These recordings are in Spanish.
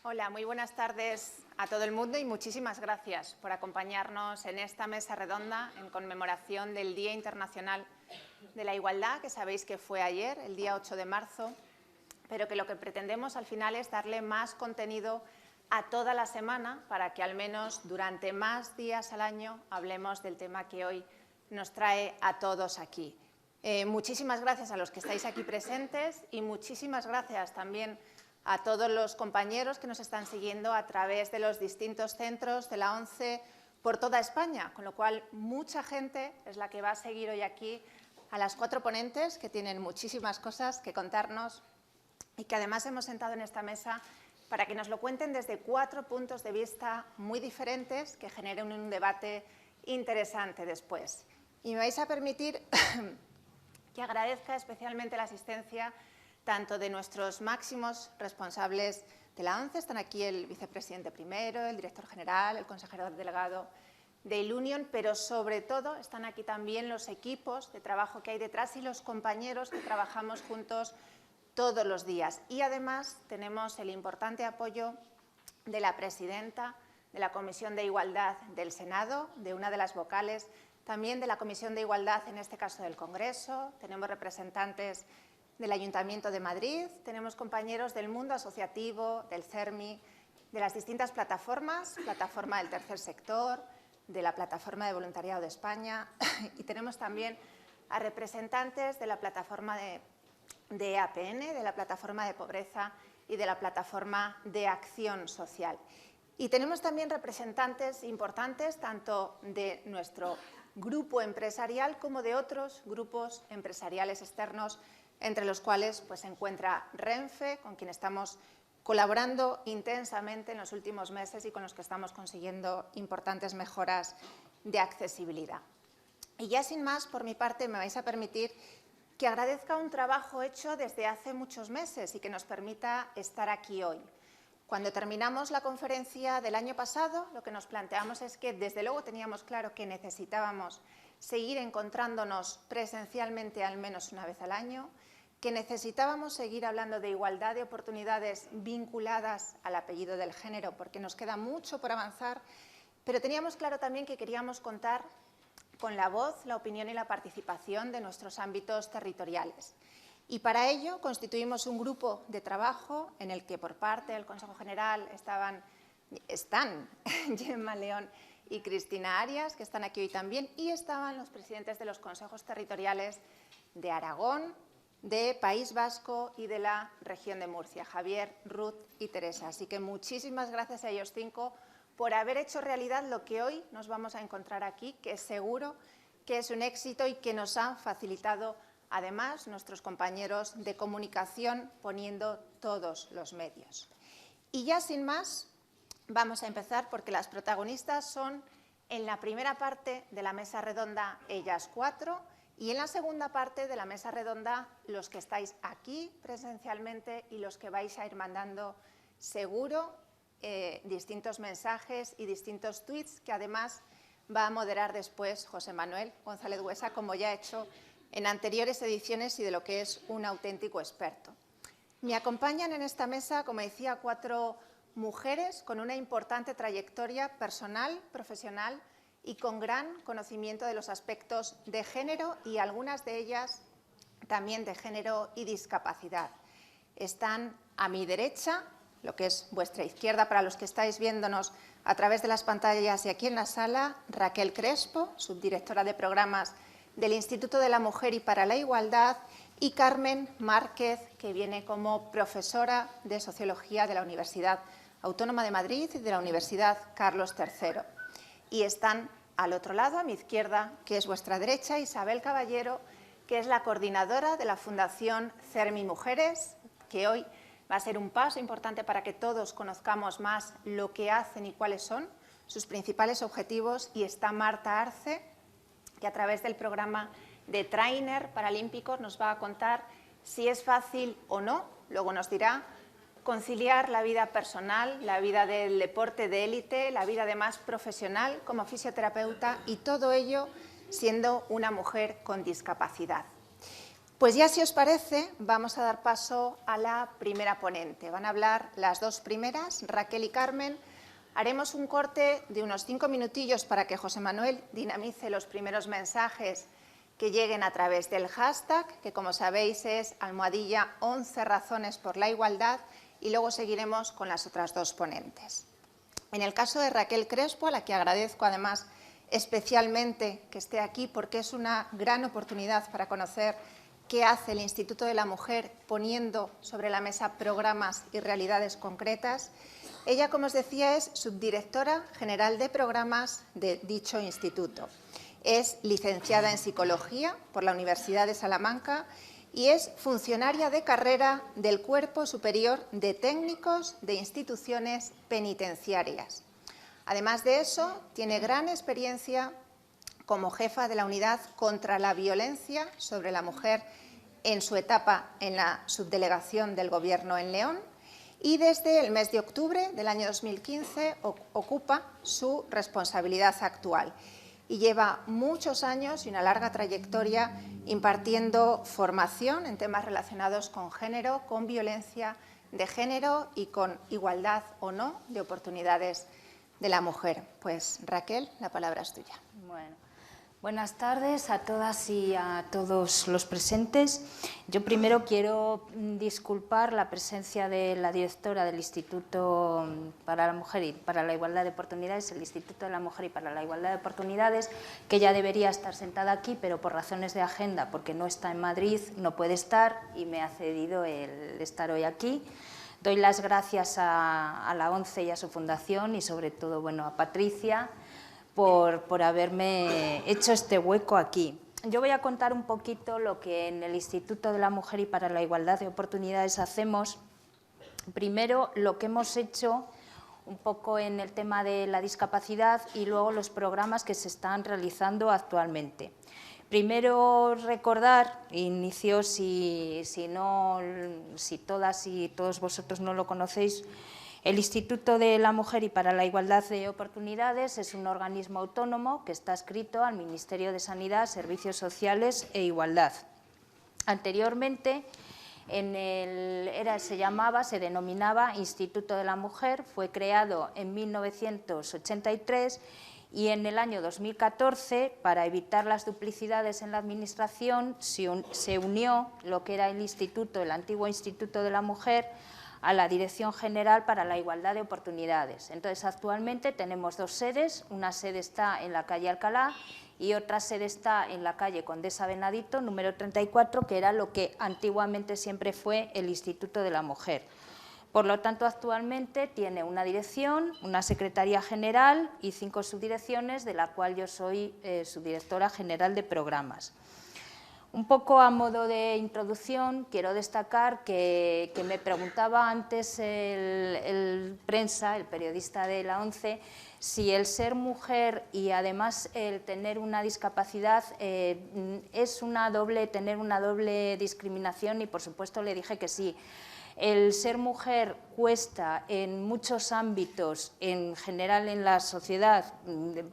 Hola, muy buenas tardes a todo el mundo y muchísimas gracias por acompañarnos en esta mesa redonda en conmemoración del Día Internacional de la Igualdad, que sabéis que fue ayer, el día 8 de marzo, pero que lo que pretendemos al final es darle más contenido a toda la semana para que al menos durante más días al año hablemos del tema que hoy nos trae a todos aquí. Muchísimas gracias a los que estáis aquí presentes y muchísimas gracias también a todos los compañeros que nos están siguiendo a través de los distintos centros de la ONCE por toda España, con lo cual mucha gente es la que va a seguir hoy aquí a las 4 ponentes que tienen muchísimas cosas que contarnos y que además hemos sentado en esta mesa para que nos lo cuenten desde 4 puntos de vista muy diferentes que generen un debate interesante después. Y me vais a permitir que agradezca especialmente la asistencia tanto de nuestros máximos responsables de la ONCE, están aquí el vicepresidente primero, el director general, el consejero delegado de Ilunion, pero sobre todo están aquí también los equipos de trabajo que hay detrás y los compañeros que trabajamos juntos todos los días. Y además tenemos el importante apoyo de la presidenta de la Comisión de Igualdad del Senado, de una de las vocales, también de la Comisión de Igualdad, en este caso del Congreso, tenemos representantes del Ayuntamiento de Madrid, tenemos compañeros del mundo asociativo, del CERMI, de las distintas plataformas, plataforma del tercer sector, de la plataforma de voluntariado de España y tenemos también a representantes de la plataforma de APN, de la plataforma de pobreza y de la plataforma de acción social. Y tenemos también representantes importantes tanto de nuestro grupo empresarial como de otros grupos empresariales externos, entre los cuales pues, se encuentra Renfe, con quien estamos colaborando intensamente en los últimos meses y con los que estamos consiguiendo importantes mejoras de accesibilidad. Y ya sin más, por mi parte, me vais a permitir que agradezca un trabajo hecho desde hace muchos meses y que nos permita estar aquí hoy. Cuando terminamos la conferencia del año pasado, lo que nos planteamos es que desde luego teníamos claro que necesitábamos seguir encontrándonos presencialmente al menos una vez al año, que necesitábamos seguir hablando de igualdad de oportunidades vinculadas al apellido del género, porque nos queda mucho por avanzar, pero teníamos claro también que queríamos contar con la voz, la opinión y la participación de nuestros ámbitos territoriales. Y para ello constituimos un grupo de trabajo en el que por parte del Consejo General están Gemma León y Cristina Arias, que están aquí hoy también, y estaban los presidentes de los consejos territoriales de Aragón, de País Vasco y de la región de Murcia, Javier, Ruth y Teresa. Así que muchísimas gracias a ellos 5 por haber hecho realidad lo que hoy nos vamos a encontrar aquí, que seguro que es un éxito y que nos han facilitado además nuestros compañeros de comunicación poniendo todos los medios. Y ya sin más, vamos a empezar porque las protagonistas son en la primera parte de la mesa redonda ellas 4 y en la segunda parte de la mesa redonda los que estáis aquí presencialmente y los que vais a ir mandando seguro distintos mensajes y distintos tweets que además va a moderar después José Manuel González Huesa, como ya ha hecho en anteriores ediciones y de lo que es un auténtico experto. Me acompañan en esta mesa, como decía, 4 mujeres con una importante trayectoria personal, profesional y con gran conocimiento de los aspectos de género y algunas de ellas también de género y discapacidad. Están a mi derecha, lo que es vuestra izquierda para los que estáis viéndonos a través de las pantallas y aquí en la sala, Raquel Crespo, subdirectora de programas del Instituto de la Mujer y para la Igualdad, y Carmen Márquez, que viene como profesora de Sociología de la Universidad Autónoma de Madrid y de la Universidad Carlos III. Y están al otro lado, a mi izquierda, que es vuestra derecha, Isabel Caballero, que es la coordinadora de la Fundación CERMI Mujeres, que hoy va a ser un paso importante para que todos conozcamos más lo que hacen y cuáles son sus principales objetivos. Y está Marta Arce, que a través del programa de Trainer Paralímpicos nos va a contar si es fácil o no, luego nos dirá, conciliar la vida personal, la vida del deporte de élite, la vida además profesional como fisioterapeuta y todo ello siendo una mujer con discapacidad. Pues ya, si os parece, vamos a dar paso a la primera ponente. Van a hablar las dos primeras, Raquel y Carmen. Haremos un corte de unos 5 minutillos para que José Manuel dinamice los primeros mensajes que lleguen a través del hashtag, que como sabéis es #11 razones por la igualdad, y luego seguiremos con las otras dos ponentes. En el caso de Raquel Crespo, a la que agradezco además especialmente que esté aquí porque es una gran oportunidad para conocer qué hace el Instituto de la Mujer poniendo sobre la mesa programas y realidades concretas. Ella, como os decía, es subdirectora general de programas de dicho instituto. Es licenciada en Psicología por la Universidad de Salamanca y es funcionaria de carrera del Cuerpo Superior de Técnicos de Instituciones Penitenciarias. Además de eso, tiene gran experiencia como jefa de la Unidad contra la Violencia sobre la Mujer en su etapa en la subdelegación del Gobierno en León, y desde el mes de octubre del año 2015 ocupa su responsabilidad actual y lleva muchos años y una larga trayectoria impartiendo formación en temas relacionados con género, con violencia de género y con igualdad o no de oportunidades de la mujer. Pues Raquel, la palabra es tuya. Bueno, buenas tardes a todas y a todos los presentes. Yo primero quiero disculpar la presencia de la directora del Instituto para la Mujer y para la Igualdad de Oportunidades, el Instituto de la Mujer y para la Igualdad de Oportunidades, que ya debería estar sentada aquí, pero por razones de agenda, porque no está en Madrid, no puede estar y me ha cedido el estar hoy aquí. Doy las gracias a la ONCE y a su fundación y sobre todo a Patricia por haberme hecho este hueco aquí. Yo voy a contar un poquito lo que en el Instituto de la Mujer y para la Igualdad de Oportunidades hacemos. Primero, lo que hemos hecho un poco en el tema de la discapacidad y luego los programas que se están realizando actualmente. Primero recordar, inicio si todas y todos vosotros no lo conocéis, el Instituto de la Mujer y para la Igualdad de Oportunidades es un organismo autónomo que está adscrito al Ministerio de Sanidad, Servicios Sociales e Igualdad. Anteriormente se denominaba Instituto de la Mujer, fue creado en 1983 y en el año 2014, para evitar las duplicidades en la Administración, se unió lo que era el antiguo Instituto de la Mujer a la Dirección General para la Igualdad de Oportunidades. Entonces, actualmente tenemos dos sedes, una sede está en la calle Alcalá y otra sede está en la calle Condesa Benedito, número 34, que era lo que antiguamente siempre fue el Instituto de la Mujer. Por lo tanto, actualmente tiene una dirección, una secretaría general y 5 subdirecciones, de la cual yo soy subdirectora general de programas. Un poco a modo de introducción, quiero destacar que me preguntaba antes el periodista de la ONCE, si el ser mujer y además el tener una discapacidad es tener una doble discriminación, y por supuesto le dije que sí. El ser mujer cuesta en muchos ámbitos, en general en la sociedad,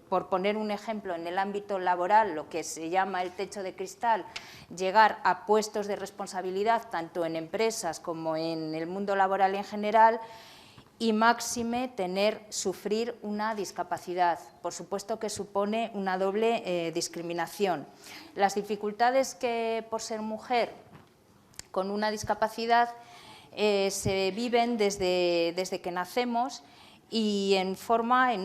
por poner un ejemplo, en el ámbito laboral, lo que se llama el techo de cristal, llegar a puestos de responsabilidad tanto en empresas como en el mundo laboral en general, y máxime sufrir una discapacidad. Por supuesto que supone una doble discriminación. Las dificultades que por ser mujer con una discapacidad se viven desde que nacemos y en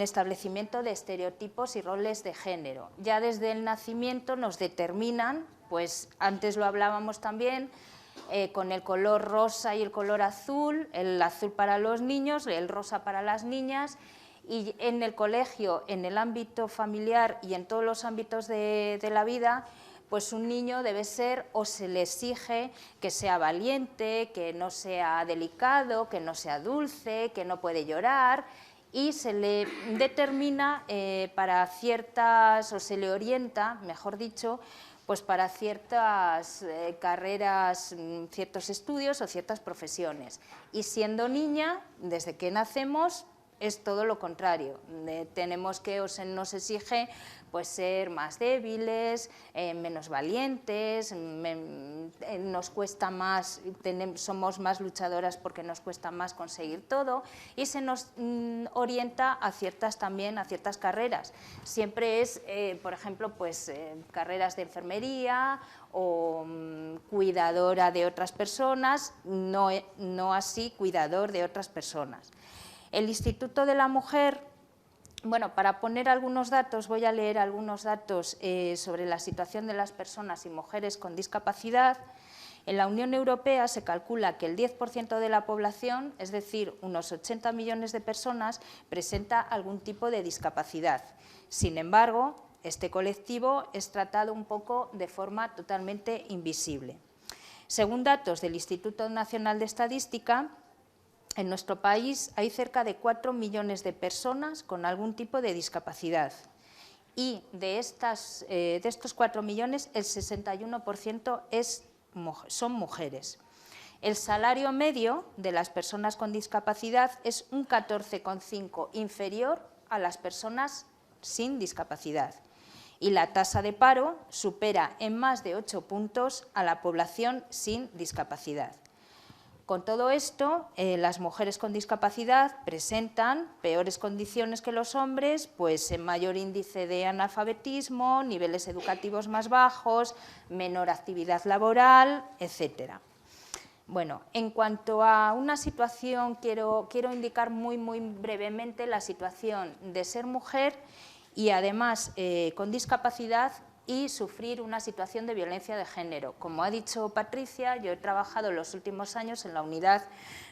establecimiento de estereotipos y roles de género. Ya desde el nacimiento nos determinan, pues antes lo hablábamos también, con el color rosa y el color azul, el azul para los niños, el rosa para las niñas, y en el colegio, en el ámbito familiar y en todos los ámbitos de la vida, pues un niño debe ser, o se le exige que sea valiente, que no sea delicado, que no sea dulce, que no puede llorar, y se le determina o se le orienta, mejor dicho, pues para ciertas carreras, ciertos estudios o ciertas profesiones. Y siendo niña, desde que nacemos, es todo lo contrario. Tenemos que, o se nos exige pues ser más débiles, menos valientes, nos cuesta más, somos más luchadoras porque nos cuesta más conseguir todo, y se nos orienta a ciertas carreras. Siempre es, por ejemplo, pues carreras de enfermería o cuidadora de otras personas, no así cuidador de otras personas. El Instituto de la Mujer, bueno, para poner algunos datos, voy a leer algunos datos sobre la situación de las personas y mujeres con discapacidad. En la Unión Europea se calcula que el 10% de la población, es decir, unos 80 millones de personas, presenta algún tipo de discapacidad. Sin embargo, este colectivo es tratado un poco de forma totalmente invisible. Según datos del Instituto Nacional de Estadística, en nuestro país hay cerca de 4 millones de personas con algún tipo de discapacidad, y de estos 4 millones el 61% son mujeres. El salario medio de las personas con discapacidad es un 14,5 inferior a las personas sin discapacidad, y la tasa de paro supera en más de 8 puntos a la población sin discapacidad. Con todo esto, las mujeres con discapacidad presentan peores condiciones que los hombres, pues en mayor índice de analfabetismo, niveles educativos más bajos, menor actividad laboral, etc. Bueno, en cuanto a una situación, quiero indicar muy brevemente la situación de ser mujer y además con discapacidad y sufrir una situación de violencia de género. Como ha dicho Patricia, yo he trabajado en los últimos años en la unidad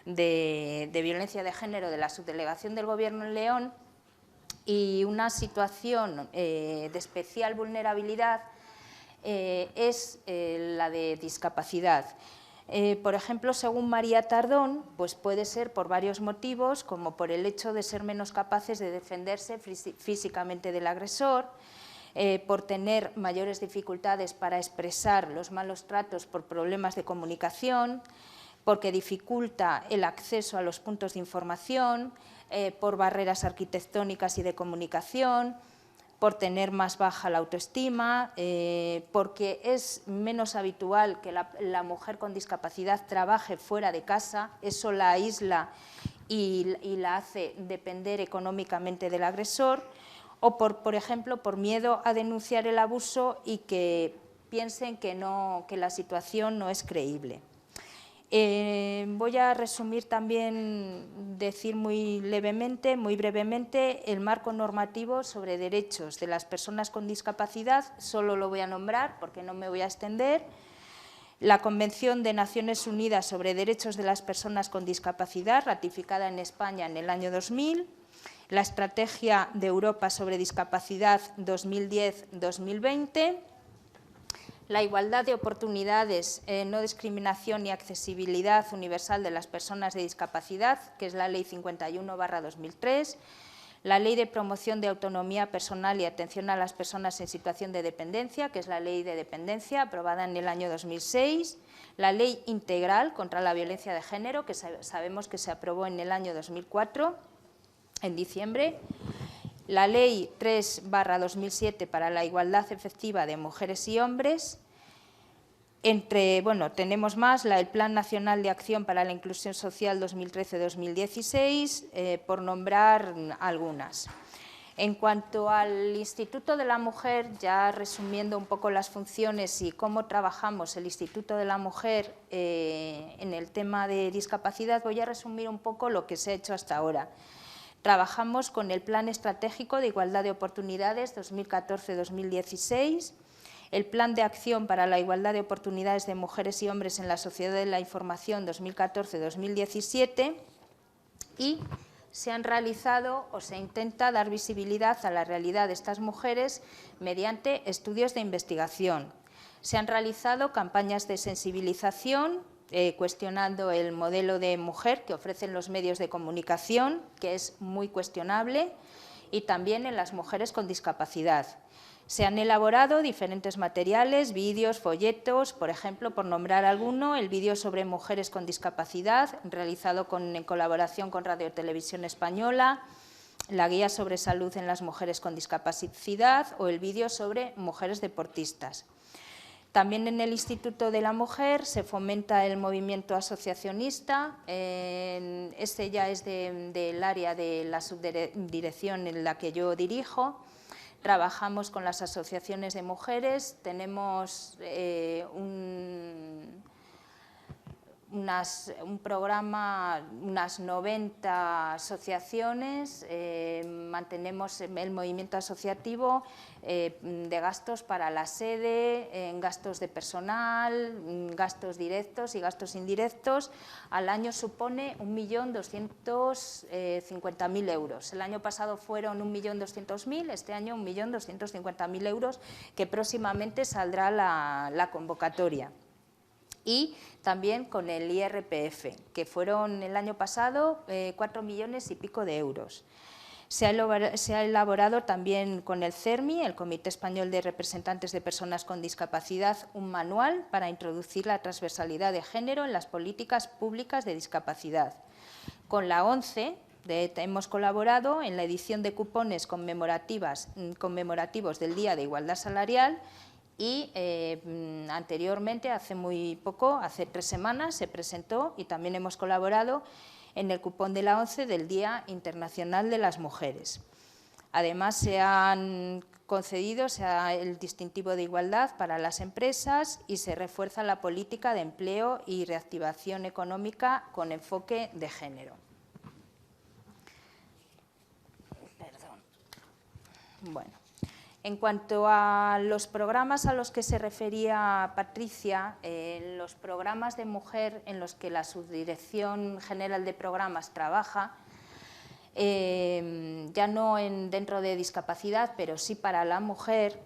de violencia de género de la subdelegación del Gobierno en León, y una situación de especial vulnerabilidad es la de discapacidad. Por ejemplo, según María Tardón, pues puede ser por varios motivos, como por el hecho de ser menos capaces de defenderse físicamente del agresor, por tener mayores dificultades para expresar los malos tratos por problemas de comunicación, porque dificulta el acceso a los puntos de información, por barreras arquitectónicas y de comunicación, por tener más baja la autoestima, porque es menos habitual que la mujer con discapacidad trabaje fuera de casa, eso la aísla y la hace depender económicamente del agresor, o por ejemplo, por miedo a denunciar el abuso y que piensen que la situación no es creíble. Voy a resumir también, decir muy brevemente, el marco normativo sobre derechos de las personas con discapacidad. Solo lo voy a nombrar porque no me voy a extender. La Convención de Naciones Unidas sobre Derechos de las Personas con Discapacidad, ratificada en España en el año 2000. La Estrategia de Europa sobre Discapacidad 2010-2020, la igualdad de oportunidades, no discriminación y accesibilidad universal de las personas de discapacidad, que es la Ley 51/2003, la Ley de Promoción de Autonomía Personal y Atención a las Personas en Situación de Dependencia, que es la Ley de Dependencia, aprobada en el año 2006, la Ley Integral contra la Violencia de Género, que sabemos que se aprobó en el año 2004, en diciembre, la Ley 3/2007 para la igualdad efectiva de mujeres y hombres, tenemos más, el Plan Nacional de Acción para la Inclusión Social 2013-2016, por nombrar algunas. En cuanto al Instituto de la Mujer, ya resumiendo un poco las funciones y cómo trabajamos el Instituto de la Mujer en el tema de discapacidad, voy a resumir un poco lo que se ha hecho hasta ahora. Trabajamos con el Plan Estratégico de Igualdad de Oportunidades 2014-2016, el Plan de Acción para la Igualdad de Oportunidades de Mujeres y Hombres en la Sociedad de la Información 2014-2017, y se han realizado o se intenta dar visibilidad a la realidad de estas mujeres mediante estudios de investigación. Se han realizado campañas de sensibilización cuestionando el modelo de mujer que ofrecen los medios de comunicación, que es muy cuestionable, y también en las mujeres con discapacidad. Se han elaborado diferentes materiales, vídeos, folletos, por ejemplo, por nombrar alguno, el vídeo sobre mujeres con discapacidad, realizado en colaboración con Radio Televisión Española, la guía sobre salud en las mujeres con discapacidad o el vídeo sobre mujeres deportistas. También en el Instituto de la Mujer se fomenta el movimiento asociacionista, este ya es del área de la subdirección en la que yo dirijo. Trabajamos con las asociaciones de mujeres, tenemos un programa, unas 90 asociaciones, mantenemos el movimiento asociativo de gastos para la sede, en gastos de personal, gastos directos y gastos indirectos. Al año supone 1.250.000 euros. El año pasado fueron 1.200.000, este año 1.250.000 euros, que próximamente saldrá la convocatoria. Y también con el IRPF, que fueron el año pasado 4 millones y pico de euros. Se ha elaborado también con el CERMI, el Comité Español de Representantes de Personas con Discapacidad, un manual para introducir la transversalidad de género en las políticas públicas de discapacidad. Con la ONCE hemos colaborado en la edición de cupones conmemorativos del Día de Igualdad Salarial y anteriormente, hace muy poco, hace 3 semanas, se presentó y también hemos colaborado en el cupón de la ONCE del Día Internacional de las Mujeres. Además, se han concedido el distintivo de igualdad para las empresas y se refuerza la política de empleo y reactivación económica con enfoque de género. Bueno. En cuanto a los programas a los que se refería Patricia, los programas de mujer en los que la Subdirección General de Programas trabaja, ya no dentro de discapacidad, pero sí para la mujer,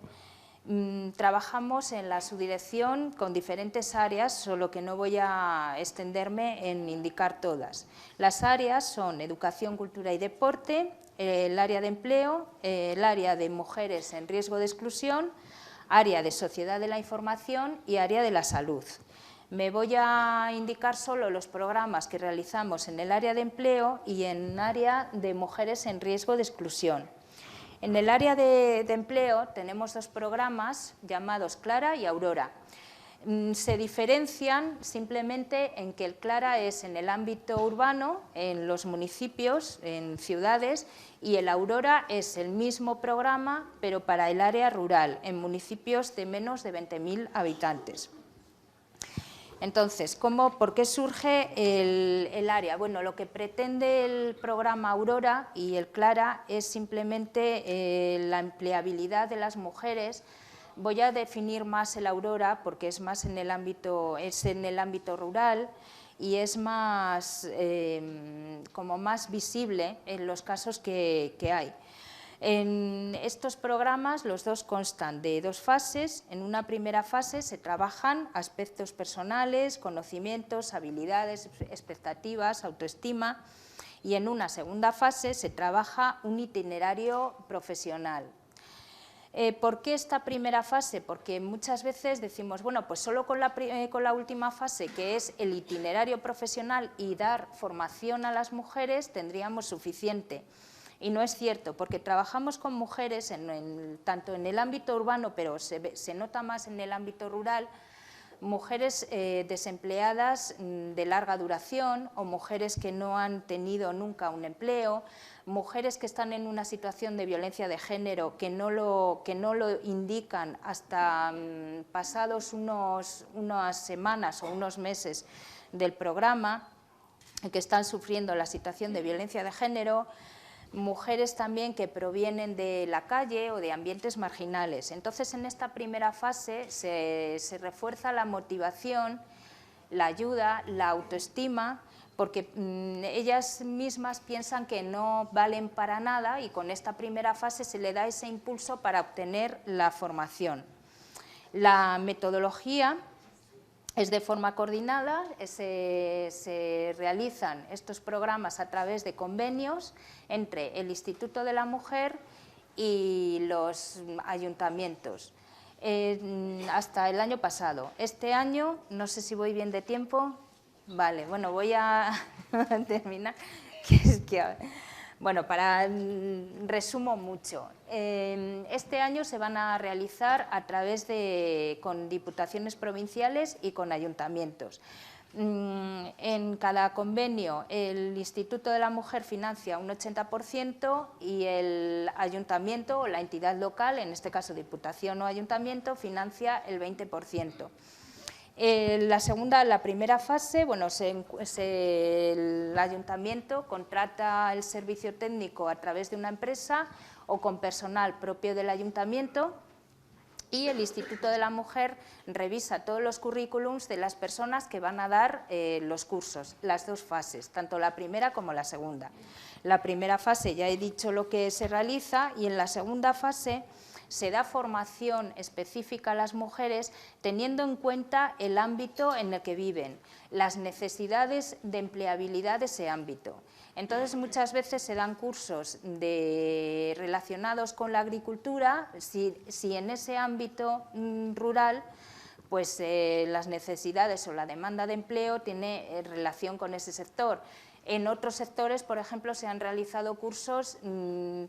trabajamos en la subdirección con diferentes áreas, solo que no voy a extenderme en indicar todas. Las áreas son educación, cultura y deporte, el área de empleo, el área de mujeres en riesgo de exclusión, área de sociedad de la información y área de la salud. Me voy a indicar solo los programas que realizamos en el área de empleo y en el área de mujeres en riesgo de exclusión. En el área de empleo tenemos 2 programas llamados Clara y Aurora. Se diferencian simplemente en que el Clara es en el ámbito urbano, en los municipios, en ciudades, y el Aurora es el mismo programa, pero para el área rural, en municipios de menos de 20.000 habitantes. Entonces, ¿por qué surge el área? Bueno, lo que pretende el programa Aurora y el Clara es simplemente la empleabilidad de las mujeres. Voy a definir más el Aurora porque es más en el ámbito rural y es más, como más visible en los casos que hay. En estos programas los 2 constan de 2 fases. En una primera fase se trabajan aspectos personales, conocimientos, habilidades, expectativas, autoestima, y en una segunda fase se trabaja un itinerario profesional. ¿Por qué esta primera fase? Porque muchas veces decimos, bueno, pues solo con la última fase, que es el itinerario profesional y dar formación a las mujeres, tendríamos suficiente. Y no es cierto, porque trabajamos con mujeres tanto en el ámbito urbano, pero se nota más en el ámbito rural, mujeres desempleadas de larga duración o mujeres que no han tenido nunca un empleo, mujeres que están en una situación de violencia de género que no lo indican hasta pasados unas semanas o unos meses del programa, que están sufriendo la situación de violencia de género, mujeres también que provienen de la calle o de ambientes marginales. Entonces, en esta primera fase se refuerza la motivación, la ayuda, la autoestima, porque ellas mismas piensan que no valen para nada y con esta primera fase se le da ese impulso para obtener la formación. La metodología es de forma coordinada, se realizan estos programas a través de convenios entre el Instituto de la Mujer y los ayuntamientos. Hasta el año pasado. Este año, no sé si voy bien de tiempo. Vale, bueno, voy a terminar. Bueno, resumo mucho. Este año se van a realizar a través con diputaciones provinciales y con ayuntamientos. En cada convenio el Instituto de la Mujer financia un 80% y el ayuntamiento o la entidad local, en este caso diputación o ayuntamiento, financia el 20%. La primera fase, bueno, el ayuntamiento contrata el servicio técnico a través de una empresa o con personal propio del ayuntamiento, y el Instituto de la Mujer revisa todos los currículums de las personas que van a dar los cursos, las dos fases, tanto la primera como la segunda. La primera fase ya he dicho lo que se realiza, y en la segunda fase se da formación específica a las mujeres teniendo en cuenta el ámbito en el que viven, las necesidades de empleabilidad de ese ámbito. Entonces, muchas veces se dan cursos relacionados con la agricultura, si en ese ámbito rural pues las necesidades o la demanda de empleo tiene relación con ese sector. En otros sectores, por ejemplo, se han realizado cursos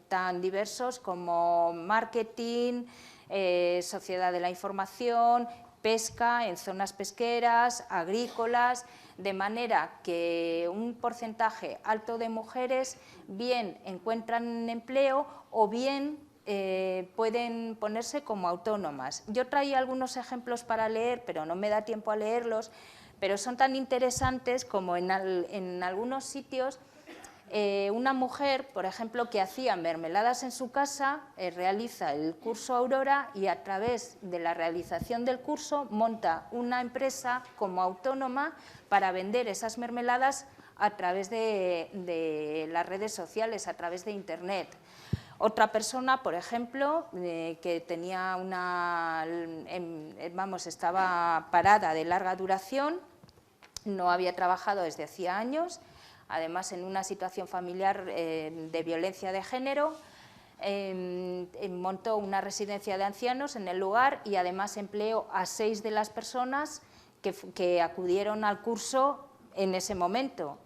tan diversos como marketing, sociedad de la información, pesca en zonas pesqueras, agrícolas, de manera que un porcentaje alto de mujeres bien encuentran empleo o bien pueden ponerse como autónomas. Yo traía algunos ejemplos para leer, pero no me da tiempo a leerlos, pero son tan interesantes como en algunos sitios una mujer, por ejemplo, que hacía mermeladas en su casa, realiza el curso Aurora y a través de la realización del curso monta una empresa como autónoma para vender esas mermeladas a través de las redes sociales, a través de Internet. Otra persona, por ejemplo, que tenía estaba parada de larga duración, no había trabajado desde hacía años, además en una situación familiar de violencia de género, montó una residencia de ancianos en el lugar y además empleó a 6 de las personas que acudieron al curso en ese momento.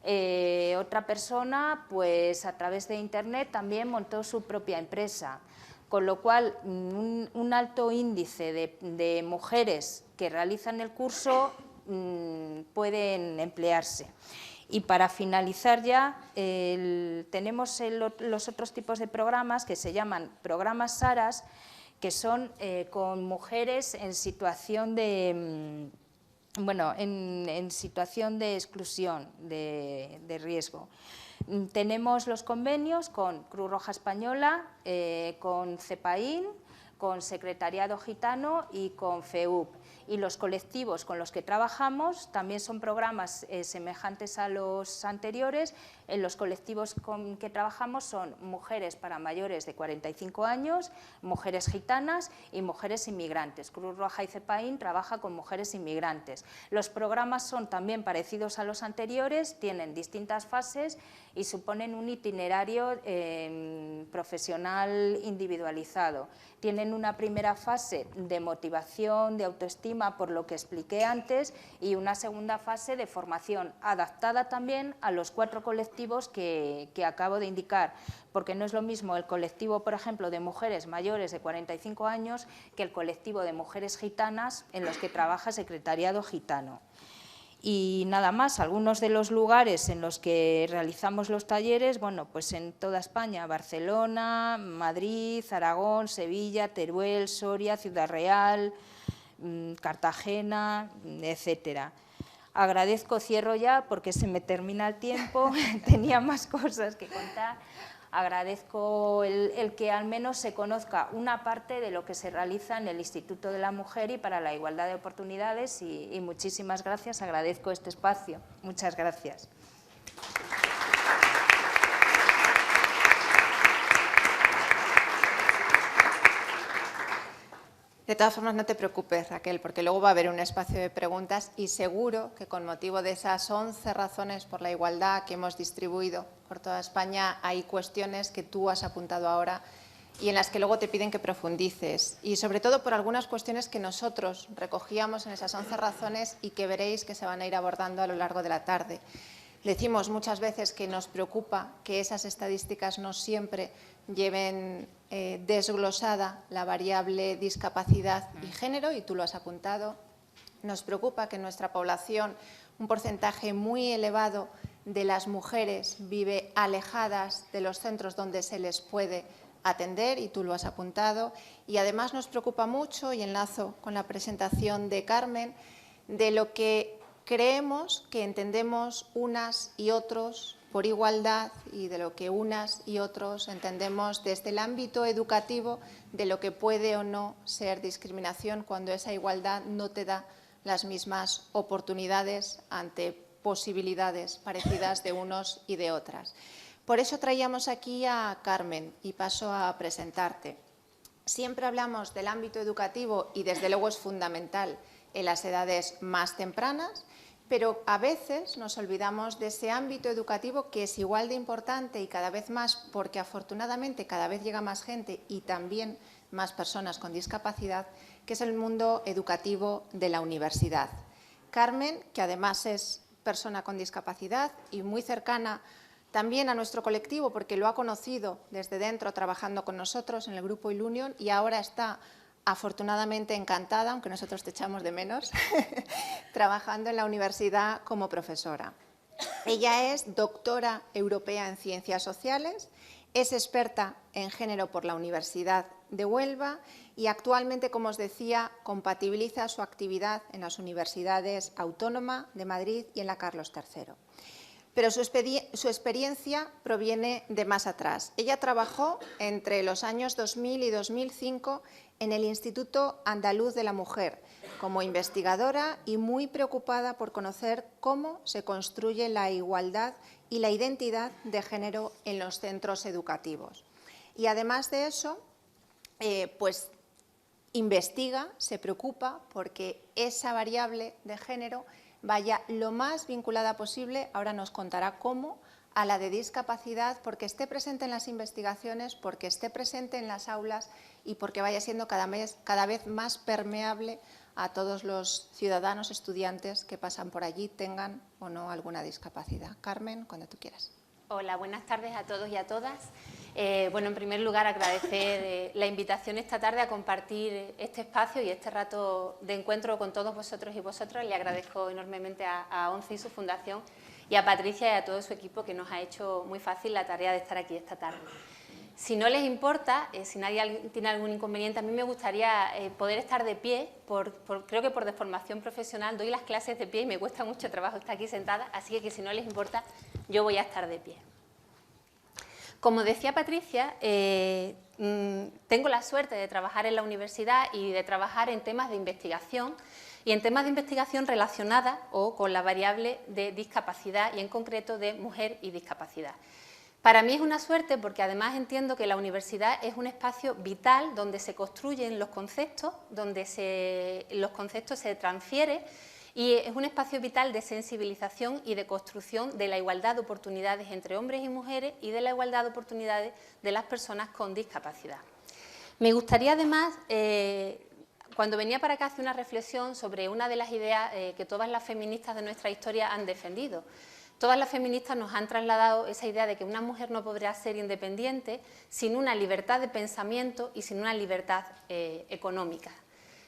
Otra persona, pues a través de Internet, también montó su propia empresa, con lo cual un alto índice de mujeres que realizan el curso pueden emplearse. Y para finalizar ya, tenemos los otros tipos de programas que se llaman programas SARAS, que son con mujeres en situación de en situación de exclusión, de riesgo. Tenemos los convenios con Cruz Roja Española, con CEPAIN, con Secretariado Gitano y con FEUP. Y los colectivos con los que trabajamos también son programas semejantes a los anteriores. En los colectivos con que trabajamos son mujeres para mayores de 45 años, mujeres gitanas y mujeres inmigrantes. Cruz Roja y CEPAIN trabaja con mujeres inmigrantes. Los programas son también parecidos a los anteriores, tienen distintas fases y suponen un itinerario profesional individualizado. Tienen una primera fase de motivación, de autoestima, por lo que expliqué antes, y una segunda fase de formación, adaptada también a los 4 colectivos que acabo de indicar, porque no es lo mismo el colectivo, por ejemplo, de mujeres mayores de 45 años que el colectivo de mujeres gitanas en los que trabaja Secretariado Gitano. Y nada más, algunos de los lugares en los que realizamos los talleres, bueno, pues en toda España, Barcelona, Madrid, Aragón, Sevilla, Teruel, Soria, Ciudad Real, Cartagena, etcétera. Agradezco, cierro ya porque se me termina el tiempo, tenía más cosas que contar. Agradezco el que al menos se conozca una parte de lo que se realiza en el Instituto de la Mujer y para la Igualdad de Oportunidades y muchísimas gracias, agradezco este espacio. Muchas gracias. De todas formas, no te preocupes, Raquel, porque luego va a haber un espacio de preguntas y seguro que con motivo de esas 11 razones por la igualdad que hemos distribuido por toda España, hay cuestiones que tú has apuntado ahora y en las que luego te piden que profundices, y sobre todo por algunas cuestiones que nosotros recogíamos en esas 11 razones y que veréis que se van a ir abordando a lo largo de la tarde. Decimos muchas veces que nos preocupa que esas estadísticas no siempre lleven desglosada la variable discapacidad y género, y tú lo has apuntado. Nos preocupa que en nuestra población un porcentaje muy elevado de las mujeres vive alejadas de los centros donde se les puede atender, y tú lo has apuntado. Y además nos preocupa mucho, y enlazo con la presentación de Carmen, de lo que creemos que entendemos unas y otros por igualdad, y de lo que unas y otros entendemos desde el ámbito educativo de lo que puede o no ser discriminación cuando esa igualdad no te da las mismas oportunidades ante posibilidades parecidas de unos y de otras. Por eso traíamos aquí a Carmen, y paso a presentarte. Siempre hablamos del ámbito educativo y desde luego es fundamental en las edades más tempranas, pero a veces nos olvidamos de ese ámbito educativo que es igual de importante y cada vez más, porque afortunadamente cada vez llega más gente y también más personas con discapacidad, que es el mundo educativo de la universidad. Carmen, que además es persona con discapacidad y muy cercana también a nuestro colectivo, porque lo ha conocido desde dentro trabajando con nosotros en el grupo Ilunion, y ahora está afortunadamente encantada, aunque nosotros te echamos de menos, trabajando en la universidad como profesora. Ella es doctora europea en Ciencias Sociales, es experta en género por la Universidad de Huelva y actualmente, como os decía, compatibiliza su actividad en las universidades Autónoma de Madrid y en la Carlos III. Pero su experiencia proviene de más atrás. Ella trabajó entre los años 2000 y 2005 en el Instituto Andaluz de la Mujer como investigadora y muy preocupada por conocer cómo se construye la igualdad y la identidad de género en los centros educativos. Y además de eso, pues investiga, se preocupa porque esa variable de género vaya lo más vinculada posible, ahora nos contará cómo, a la de discapacidad, porque esté presente en las investigaciones, porque esté presente en las aulas y porque vaya siendo cada vez más permeable a todos los ciudadanos, estudiantes que pasan por allí, tengan o no alguna discapacidad. Carmen, cuando tú quieras. Hola, buenas tardes a todos y a todas. Bueno, en primer lugar, agradecer la invitación esta tarde a compartir este espacio y este rato de encuentro con todos vosotros y vosotras. Le agradezco enormemente a ONCE y su fundación, y a Patricia y a todo su equipo, que nos ha hecho muy fácil la tarea de estar aquí esta tarde. Si no les importa, si nadie tiene algún inconveniente, a mí me gustaría poder estar de pie, creo que por deformación profesional doy las clases de pie y me cuesta mucho trabajo estar aquí sentada, así que si no les importa, yo voy a estar de pie. Como decía Patricia, tengo la suerte de trabajar en la universidad y de trabajar en temas de investigación, y en temas de investigación relacionada o con la variable de discapacidad y en concreto de mujer y discapacidad. Para mí es una suerte porque además entiendo que la universidad es un espacio vital donde se construyen los conceptos, donde los conceptos se transfieren, y es un espacio vital de sensibilización y de construcción de la igualdad de oportunidades entre hombres y mujeres y de la igualdad de oportunidades de las personas con discapacidad. Me gustaría además, cuando venía para acá, hacer una reflexión sobre una de las ideas que todas las feministas de nuestra historia han defendido. Todas las feministas nos han trasladado esa idea de que una mujer no podrá ser independiente sin una libertad de pensamiento y sin una libertad económica.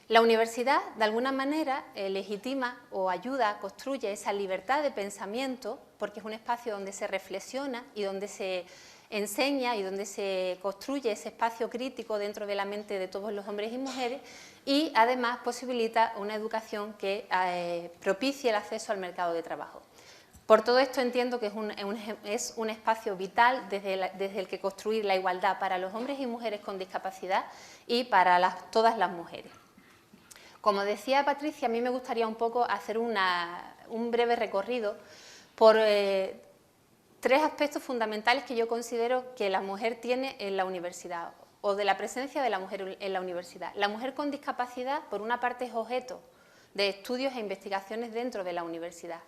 La universidad, de alguna manera, legitima o ayuda, construye esa libertad de pensamiento, porque es un espacio donde se reflexiona y donde se enseña y donde se construye ese espacio crítico dentro de la mente de todos los hombres y mujeres, y además posibilita una educación que propicie el acceso al mercado de trabajo. Por todo esto entiendo que es un espacio vital desde el que construir la igualdad para los hombres y mujeres con discapacidad y para todas las mujeres. Como decía Patricia, a mí me gustaría un poco hacer un breve recorrido por tres aspectos fundamentales que yo considero que la mujer tiene en la universidad, o de la presencia de la mujer en la universidad. La mujer con discapacidad, por una parte, es objeto de estudios e investigaciones dentro de la universidad.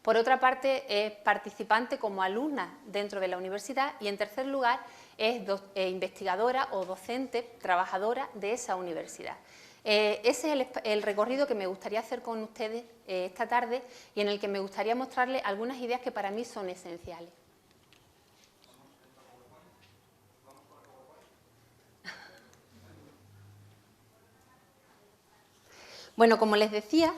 Por otra parte, es participante como alumna dentro de la universidad y, en tercer lugar, es investigadora o docente, trabajadora de esa universidad. Ese es el recorrido que me gustaría hacer con ustedes esta tarde y en el que me gustaría mostrarles algunas ideas que para mí son esenciales. Bueno, como les decía,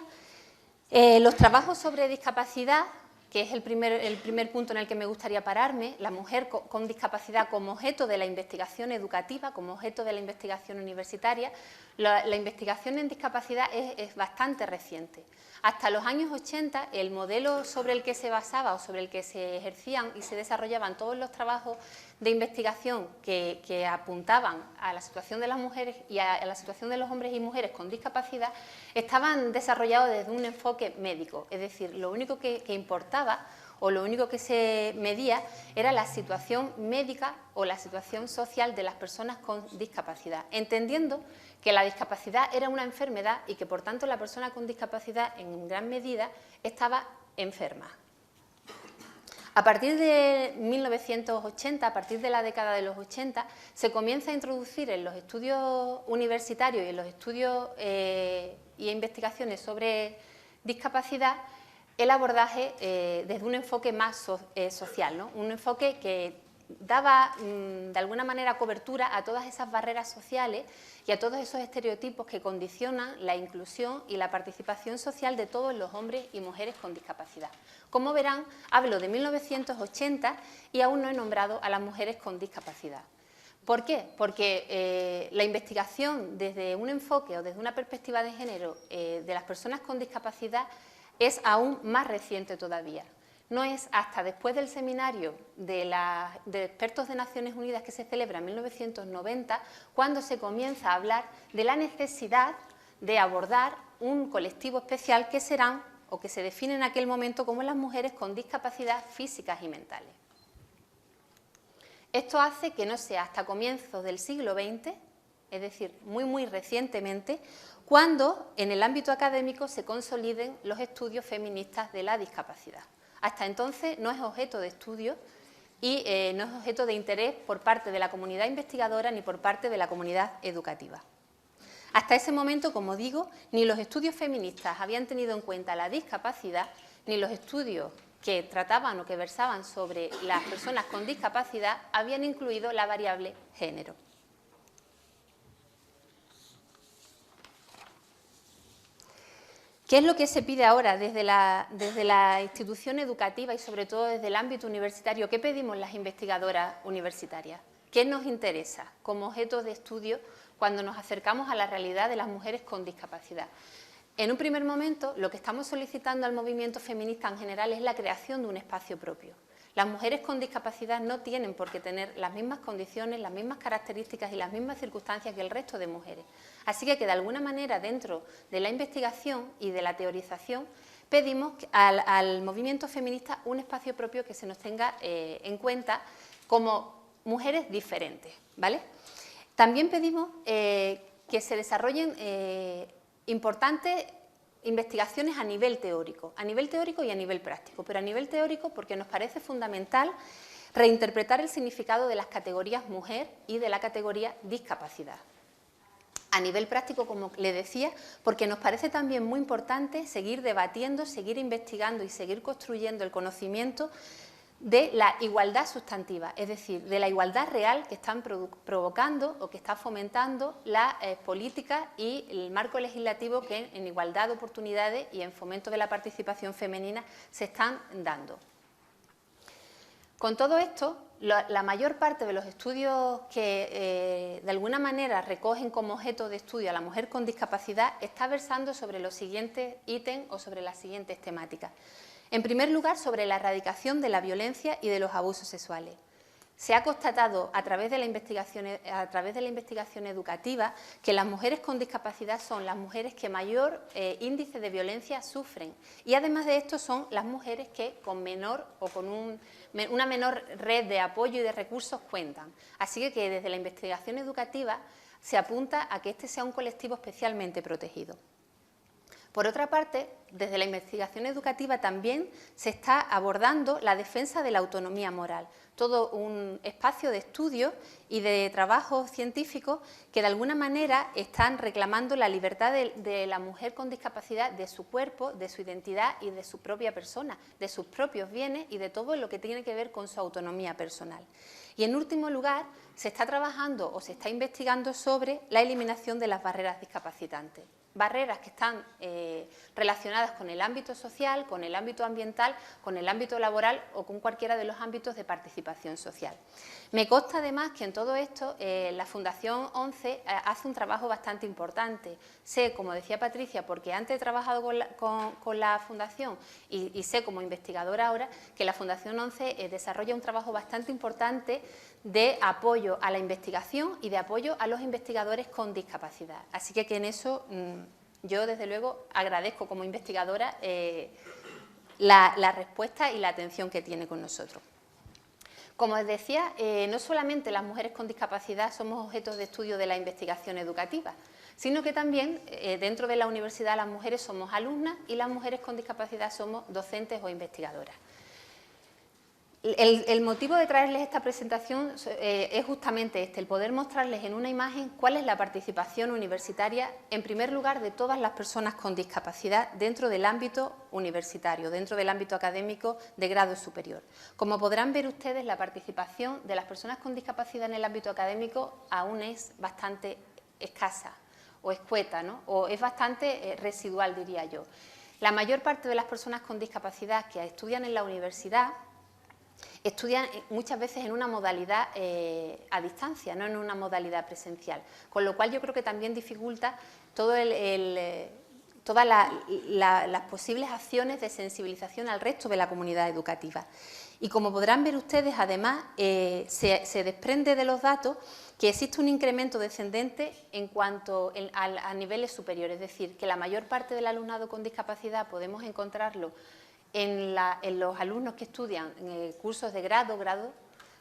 los trabajos sobre discapacidad, que es el primer punto en el que me gustaría pararme, la mujer con discapacidad como objeto de la investigación educativa, como objeto de la investigación universitaria. La investigación en discapacidad es bastante reciente. Hasta los años 80, el modelo sobre el que se basaba o sobre el que se ejercían y se desarrollaban todos los trabajos de investigación que apuntaban a la situación de las mujeres y a la situación de los hombres y mujeres con discapacidad, estaban desarrollados desde un enfoque médico. Es decir, lo único que importaba o lo único que se medía era la situación médica o la situación social de las personas con discapacidad, entendiendo que la discapacidad era una enfermedad y que, por tanto, la persona con discapacidad en gran medida estaba enferma. A partir de 1980, a partir de la década de los 80, se comienza a introducir en los estudios universitarios y en los estudios y investigaciones sobre discapacidad el abordaje desde un enfoque más social, ¿no? Un enfoque que daba de alguna manera cobertura a todas esas barreras sociales y a todos esos estereotipos que condicionan la inclusión y la participación social de todos los hombres y mujeres con discapacidad. Como verán, hablo de 1980 y aún no he nombrado a las mujeres con discapacidad. ¿Por qué? Porque la investigación desde un enfoque o desde una perspectiva de género de las personas con discapacidad es aún más reciente todavía. No es hasta después del seminario de expertos de Naciones Unidas que se celebra en 1990 cuando se comienza a hablar de la necesidad de abordar un colectivo especial que serán o que se define en aquel momento como las mujeres con discapacidad físicas y mentales. Esto hace que no sea hasta comienzos del siglo XX, es decir, muy recientemente, cuando en el ámbito académico se consoliden los estudios feministas de la discapacidad. Hasta entonces no es objeto de estudio y no es objeto de interés por parte de la comunidad investigadora ni por parte de la comunidad educativa. Hasta ese momento, como digo, ni los estudios feministas habían tenido en cuenta la discapacidad, ni los estudios que trataban o que versaban sobre las personas con discapacidad habían incluido la variable género. ¿Qué es lo que se pide ahora desde la institución educativa y sobre todo desde el ámbito universitario? ¿Qué pedimos las investigadoras universitarias? ¿Qué nos interesa como objeto de estudio cuando nos acercamos a la realidad de las mujeres con discapacidad? En un primer momento, lo que estamos solicitando al movimiento feminista en general es la creación de un espacio propio. Las mujeres con discapacidad no tienen por qué tener las mismas condiciones, las mismas características y las mismas circunstancias que el resto de mujeres. Así que de alguna manera, dentro de la investigación y de la teorización, pedimos al movimiento feminista un espacio propio que se nos tenga en cuenta como mujeres diferentes, ¿vale? También pedimos que se desarrollen importantes investigaciones a nivel teórico y a nivel práctico, pero a nivel teórico porque nos parece fundamental reinterpretar el significado de las categorías mujer y de la categoría discapacidad. A nivel práctico, como le decía, porque nos parece también muy importante seguir debatiendo, seguir investigando y seguir construyendo el conocimiento de la igualdad sustantiva, es decir, de la igualdad real que están provocando o que está fomentando las políticas y el marco legislativo que en igualdad de oportunidades y en fomento de la participación femenina se están dando. Con todo esto, la mayor parte de los estudios que de alguna manera recogen como objeto de estudio a la mujer con discapacidad está versando sobre los siguientes ítems o sobre las siguientes temáticas. En primer lugar, sobre la erradicación de la violencia y de los abusos sexuales. Se ha constatado a través de la investigación educativa que las mujeres con discapacidad son las mujeres que mayor índice de violencia sufren y además de esto son las mujeres que con menor o con una menor red de apoyo y de recursos cuentan. Así que desde la investigación educativa se apunta a que este sea un colectivo especialmente protegido. Por otra parte, desde la investigación educativa también se está abordando la defensa de la autonomía moral, todo un espacio de estudio y de trabajo científico que de alguna manera están reclamando la libertad de la mujer con discapacidad, de su cuerpo, de su identidad y de su propia persona, de sus propios bienes y de todo lo que tiene que ver con su autonomía personal. Y en último lugar, se está trabajando o se está investigando sobre la eliminación de las barreras discapacitantes. Barreras que están relacionadas con el ámbito social, con el ámbito ambiental, con el ámbito laboral o con cualquiera de los ámbitos de participación social. Me consta además que en todo esto la Fundación 11 hace un trabajo bastante importante. Sé, como decía Patricia, porque antes he trabajado con la Fundación y sé como investigadora ahora, que la Fundación 11 desarrolla un trabajo bastante importante de apoyo a la investigación y de apoyo a los investigadores con discapacidad. Así que en eso yo, desde luego, agradezco como investigadora la respuesta y la atención que tiene con nosotros. Como os decía, no solamente las mujeres con discapacidad somos objetos de estudio de la investigación educativa, sino que también dentro de la universidad las mujeres somos alumnas y las mujeres con discapacidad somos docentes o investigadoras. El motivo de traerles esta presentación es justamente este, el poder mostrarles en una imagen cuál es la participación universitaria, en primer lugar, de todas las personas con discapacidad dentro del ámbito universitario, dentro del ámbito académico de grado superior. Como podrán ver ustedes, la participación de las personas con discapacidad en el ámbito académico aún es bastante escasa o escueta, ¿no? O es bastante residual, diría yo. La mayor parte de las personas con discapacidad que estudian en la universidad estudian muchas veces en una modalidad a distancia, no en una modalidad presencial, con lo cual yo creo que también dificulta todo todas las posibles acciones de sensibilización al resto de la comunidad educativa. Y como podrán ver ustedes, además, se desprende de los datos que existe un incremento descendente en cuanto a niveles superiores, es decir, que la mayor parte del alumnado con discapacidad podemos encontrarlo en los alumnos que estudian cursos de grado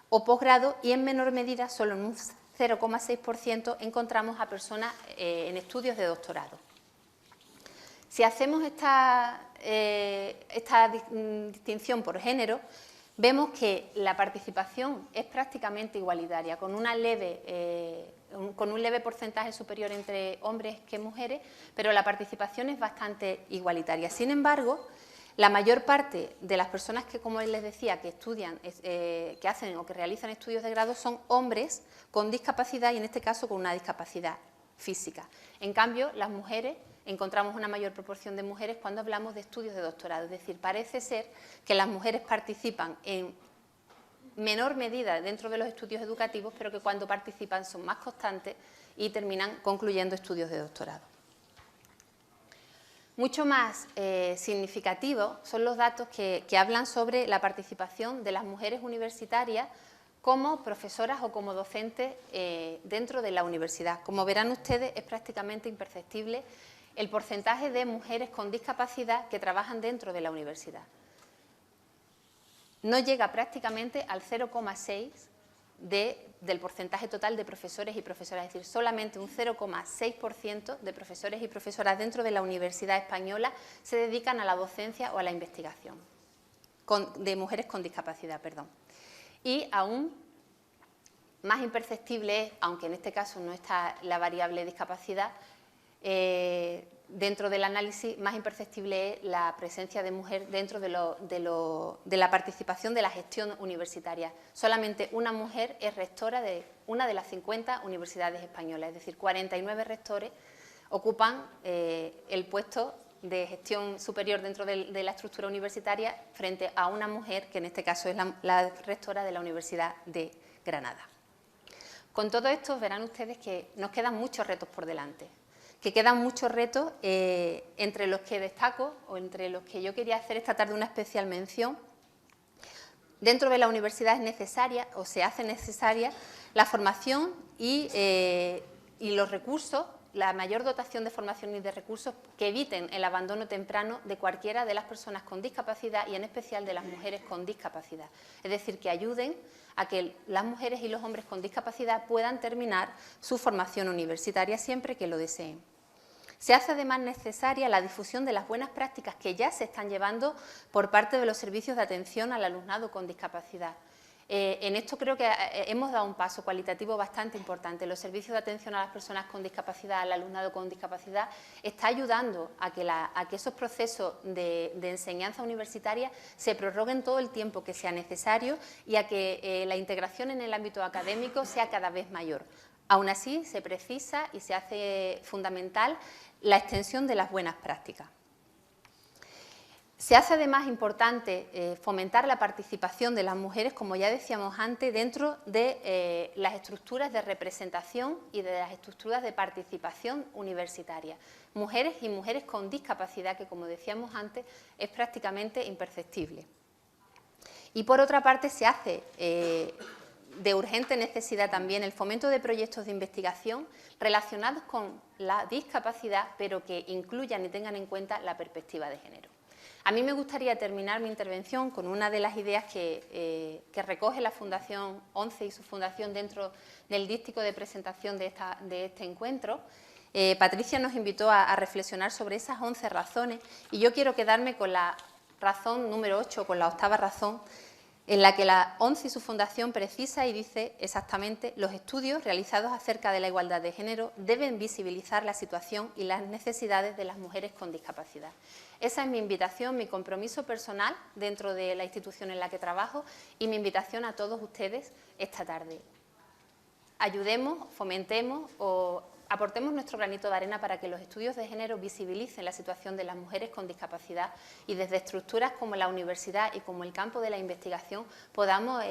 o posgrado, y en menor medida, solo en un 0,6% encontramos a personas en estudios de doctorado. Si hacemos esta distinción por género, vemos que la participación es prácticamente igualitaria, con un leve porcentaje superior entre hombres que mujeres, pero la participación es bastante igualitaria. Sin embargo, la mayor parte de las personas que, como les decía, que estudian, que hacen o que realizan estudios de grado son hombres con discapacidad y, en este caso, con una discapacidad física. En cambio, las mujeres, encontramos una mayor proporción de mujeres cuando hablamos de estudios de doctorado. Es decir, parece ser que las mujeres participan en menor medida dentro de los estudios educativos, pero que cuando participan son más constantes y terminan concluyendo estudios de doctorado. Mucho más significativos son los datos que hablan sobre la participación de las mujeres universitarias como profesoras o como docentes dentro de la universidad. Como verán ustedes, es prácticamente imperceptible el porcentaje de mujeres con discapacidad que trabajan dentro de la universidad. No llega prácticamente al 0,6% del porcentaje total de profesores y profesoras, es decir, solamente un 0,6% de profesores y profesoras dentro de la Universidad Española se dedican a la docencia o a la investigación, de mujeres con discapacidad, perdón. Y aún más imperceptible es, aunque en este caso no está la variable discapacidad, dentro del análisis más imperceptible es la presencia de mujer dentro de la participación de la gestión universitaria. Solamente una mujer es rectora de una de las 50 universidades españolas, es decir, 49 rectores ocupan el puesto de gestión superior dentro de la estructura universitaria frente a una mujer que en este caso es la rectora de la Universidad de Granada. Con todo esto verán ustedes que nos quedan muchos retos por delante. Que quedan muchos retos, entre los que destaco o entre los que yo quería hacer esta tarde una especial mención. Dentro de la universidad es necesaria o se hace necesaria la formación y los recursos, la mayor dotación de formación y de recursos que eviten el abandono temprano de cualquiera de las personas con discapacidad y en especial de las mujeres con discapacidad. Es decir, que ayuden a que las mujeres y los hombres con discapacidad puedan terminar su formación universitaria siempre que lo deseen. Se hace además necesaria la difusión de las buenas prácticas que ya se están llevando por parte de los servicios de atención al alumnado con discapacidad. En esto creo que hemos dado un paso cualitativo bastante importante. Los servicios de atención a las personas con discapacidad, al alumnado con discapacidad, está ayudando a que esos procesos de enseñanza universitaria se prorroguen todo el tiempo que sea necesario y a que la integración en el ámbito académico sea cada vez mayor. Aún así, se precisa y se hace fundamental la extensión de las buenas prácticas. Se hace además importante fomentar la participación de las mujeres, como ya decíamos antes, dentro de las estructuras de representación y de las estructuras de participación universitaria. Mujeres y mujeres con discapacidad, que como decíamos antes, es prácticamente imperceptible. Y por otra parte se hace de urgente necesidad también el fomento de proyectos de investigación relacionados con la discapacidad, pero que incluyan y tengan en cuenta la perspectiva de género. A mí me gustaría terminar mi intervención con una de las ideas que recoge la Fundación ONCE y su fundación dentro del díptico de presentación de este encuentro. Patricia nos invitó a reflexionar sobre esas 11 razones y yo quiero quedarme con la razón número 8, con la 8ª razón, en la que la ONCE y su fundación precisa y dice exactamente: los estudios realizados acerca de la igualdad de género deben visibilizar la situación y las necesidades de las mujeres con discapacidad. Esa es mi invitación, mi compromiso personal dentro de la institución en la que trabajo y mi invitación a todos ustedes esta tarde. Ayudemos, fomentemos o aportemos nuestro granito de arena para que los estudios de género visibilicen la situación de las mujeres con discapacidad y desde estructuras como la universidad y como el campo de la investigación podamos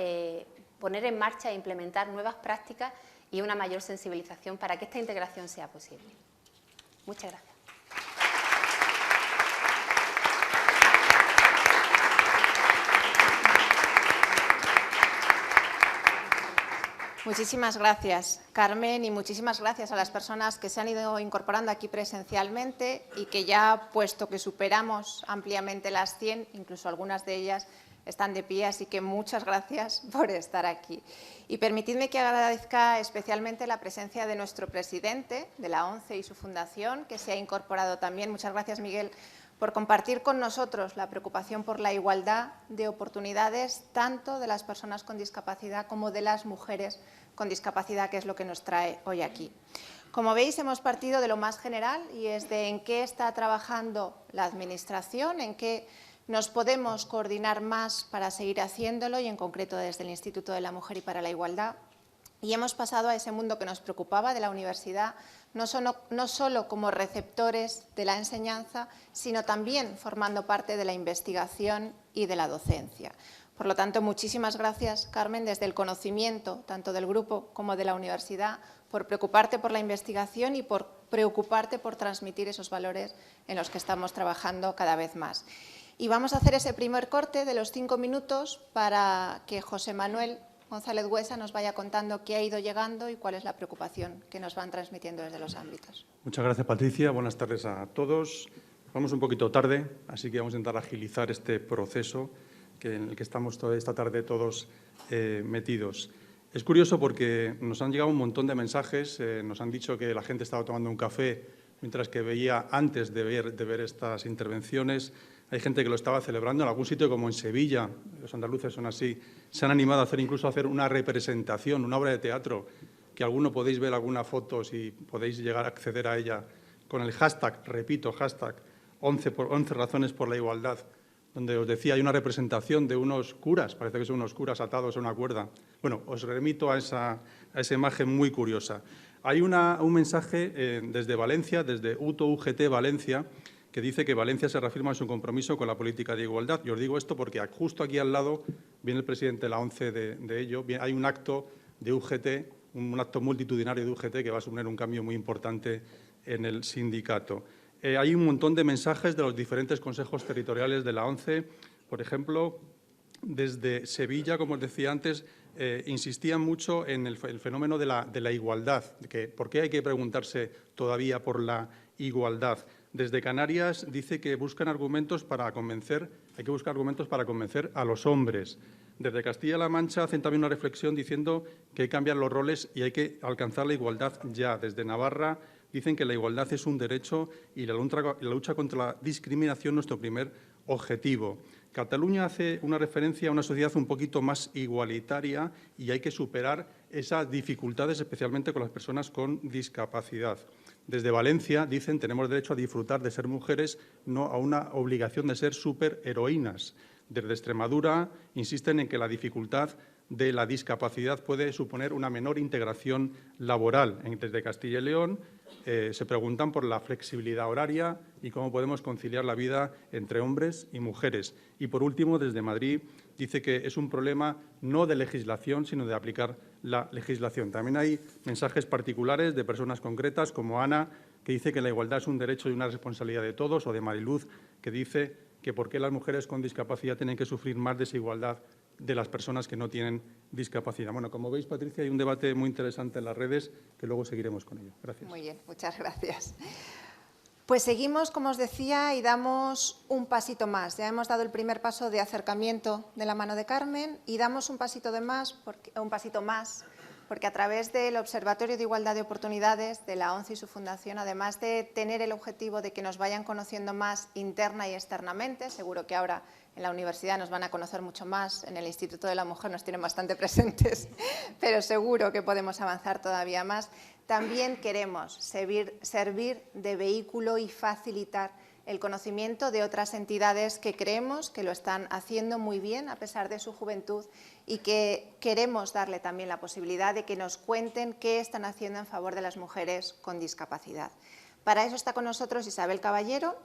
poner en marcha e implementar nuevas prácticas y una mayor sensibilización para que esta integración sea posible. Muchas gracias. Muchísimas gracias, Carmen, y muchísimas gracias a las personas que se han ido incorporando aquí presencialmente y que ya, puesto que superamos ampliamente las 100, incluso algunas de ellas están de pie, así que muchas gracias por estar aquí. Y permitidme que agradezca especialmente la presencia de nuestro presidente de la ONCE y su fundación, que se ha incorporado también. Muchas gracias, Miguel, por compartir con nosotros la preocupación por la igualdad de oportunidades tanto de las personas con discapacidad como de las mujeres con discapacidad, que es lo que nos trae hoy aquí. Como veis, hemos partido de lo más general y es de en qué está trabajando la Administración, en qué nos podemos coordinar más para seguir haciéndolo y en concreto desde el Instituto de la Mujer y para la Igualdad. Y hemos pasado a ese mundo que nos preocupaba de la universidad, no solo como receptores de la enseñanza, sino también formando parte de la investigación y de la docencia. Por lo tanto, muchísimas gracias, Carmen, desde el conocimiento, tanto del grupo como de la universidad, por preocuparte por la investigación y por preocuparte por transmitir esos valores en los que estamos trabajando cada vez más. Y vamos a hacer ese primer corte de los 5 minutos para que José Manuel González Huesa nos vaya contando qué ha ido llegando y cuál es la preocupación que nos van transmitiendo desde los ámbitos. Muchas gracias, Patricia. Buenas tardes a todos. Vamos un poquito tarde, así que vamos a intentar agilizar este proceso en el que estamos toda esta tarde todos metidos. Es curioso porque nos han llegado un montón de mensajes, nos han dicho que la gente estaba tomando un café mientras que veía antes de ver estas intervenciones. Hay gente que lo estaba celebrando en algún sitio como en Sevilla, los andaluces son así, se han animado a hacer una representación, una obra de teatro, que alguno podéis ver alguna foto si podéis llegar a acceder a ella, con el hashtag, repito, hashtag 11 razones por la igualdad, donde os decía hay una representación de unos curas, parece que son unos curas atados a una cuerda. Bueno, os remito a esa imagen muy curiosa. Hay un mensaje desde Valencia, desde UTO-UGT Valencia, que dice que Valencia se reafirma en su compromiso con la política de igualdad. Y os digo esto porque justo aquí al lado viene el presidente de la ONCE de ello. Hay un acto de UGT, un acto multitudinario de UGT que va a suponer un cambio muy importante en el sindicato. Hay un montón de mensajes de los diferentes consejos territoriales de la ONCE. Por ejemplo, desde Sevilla, como os decía antes, insistían mucho en el fenómeno de la igualdad. ¿Por qué hay que preguntarse todavía por la igualdad? Desde Canarias dice que hay que buscar argumentos para convencer a los hombres. Desde Castilla-La Mancha hacen también una reflexión diciendo que hay que cambiar los roles y hay que alcanzar la igualdad ya. Desde Navarra dicen que la igualdad es un derecho y la lucha contra la discriminación nuestro primer objetivo. Cataluña hace una referencia a una sociedad un poquito más igualitaria y hay que superar esas dificultades, especialmente con las personas con discapacidad. Desde Valencia dicen tenemos derecho a disfrutar de ser mujeres, no a una obligación de ser superheroínas. Desde Extremadura insisten en que la dificultad de la discapacidad puede suponer una menor integración laboral. Desde Castilla y León se preguntan por la flexibilidad horaria y cómo podemos conciliar la vida entre hombres y mujeres. Y, por último, desde Madrid dice que es un problema no de legislación, sino de aplicar la legislación. También hay mensajes particulares de personas concretas, como Ana, que dice que la igualdad es un derecho y una responsabilidad de todos, o de Mariluz, que dice que por qué las mujeres con discapacidad tienen que sufrir más desigualdad de las personas que no tienen discapacidad. Bueno, como veis, Patricia, hay un debate muy interesante en las redes que luego seguiremos con ello. Gracias. Muy bien, muchas gracias. Pues seguimos, como os decía, y damos un pasito más. Ya hemos dado el primer paso de acercamiento de la mano de Carmen y damos un pasito más, porque a través del Observatorio de Igualdad de Oportunidades de la ONCE y su fundación, además de tener el objetivo de que nos vayan conociendo más interna y externamente, seguro que ahora en la universidad nos van a conocer mucho más, en el Instituto de la Mujer nos tienen bastante presentes, pero seguro que podemos avanzar todavía más. También queremos servir de vehículo y facilitar el conocimiento de otras entidades que creemos que lo están haciendo muy bien a pesar de su juventud y que queremos darle también la posibilidad de que nos cuenten qué están haciendo en favor de las mujeres con discapacidad. Para eso está con nosotros Isabel Caballero,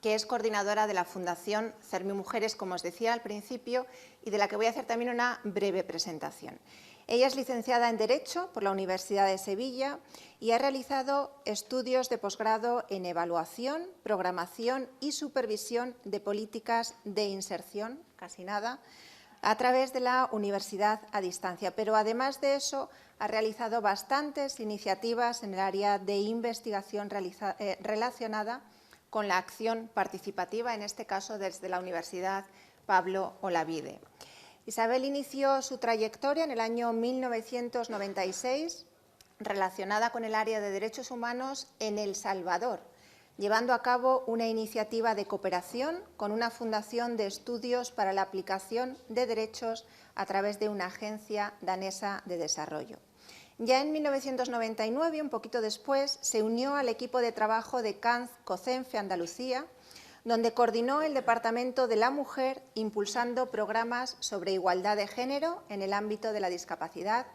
que es coordinadora de la Fundación CERMI Mujeres, como os decía al principio, y de la que voy a hacer también una breve presentación. Ella es licenciada en Derecho por la Universidad de Sevilla y ha realizado estudios de posgrado en evaluación, programación y supervisión de políticas de inserción, casi nada, a través de la Universidad a Distancia. Pero además de eso, ha realizado bastantes iniciativas en el área de investigación relacionada con la acción participativa, en este caso desde la Universidad Pablo Olavide. Isabel inició su trayectoria en el año 1996 relacionada con el área de derechos humanos en El Salvador, llevando a cabo una iniciativa de cooperación con una fundación de estudios para la aplicación de derechos a través de una agencia danesa de desarrollo. Ya en 1999, un poquito después, se unió al equipo de trabajo de COCENFE Andalucía, donde coordinó el Departamento de la Mujer, impulsando programas sobre igualdad de género en el ámbito de la discapacidad,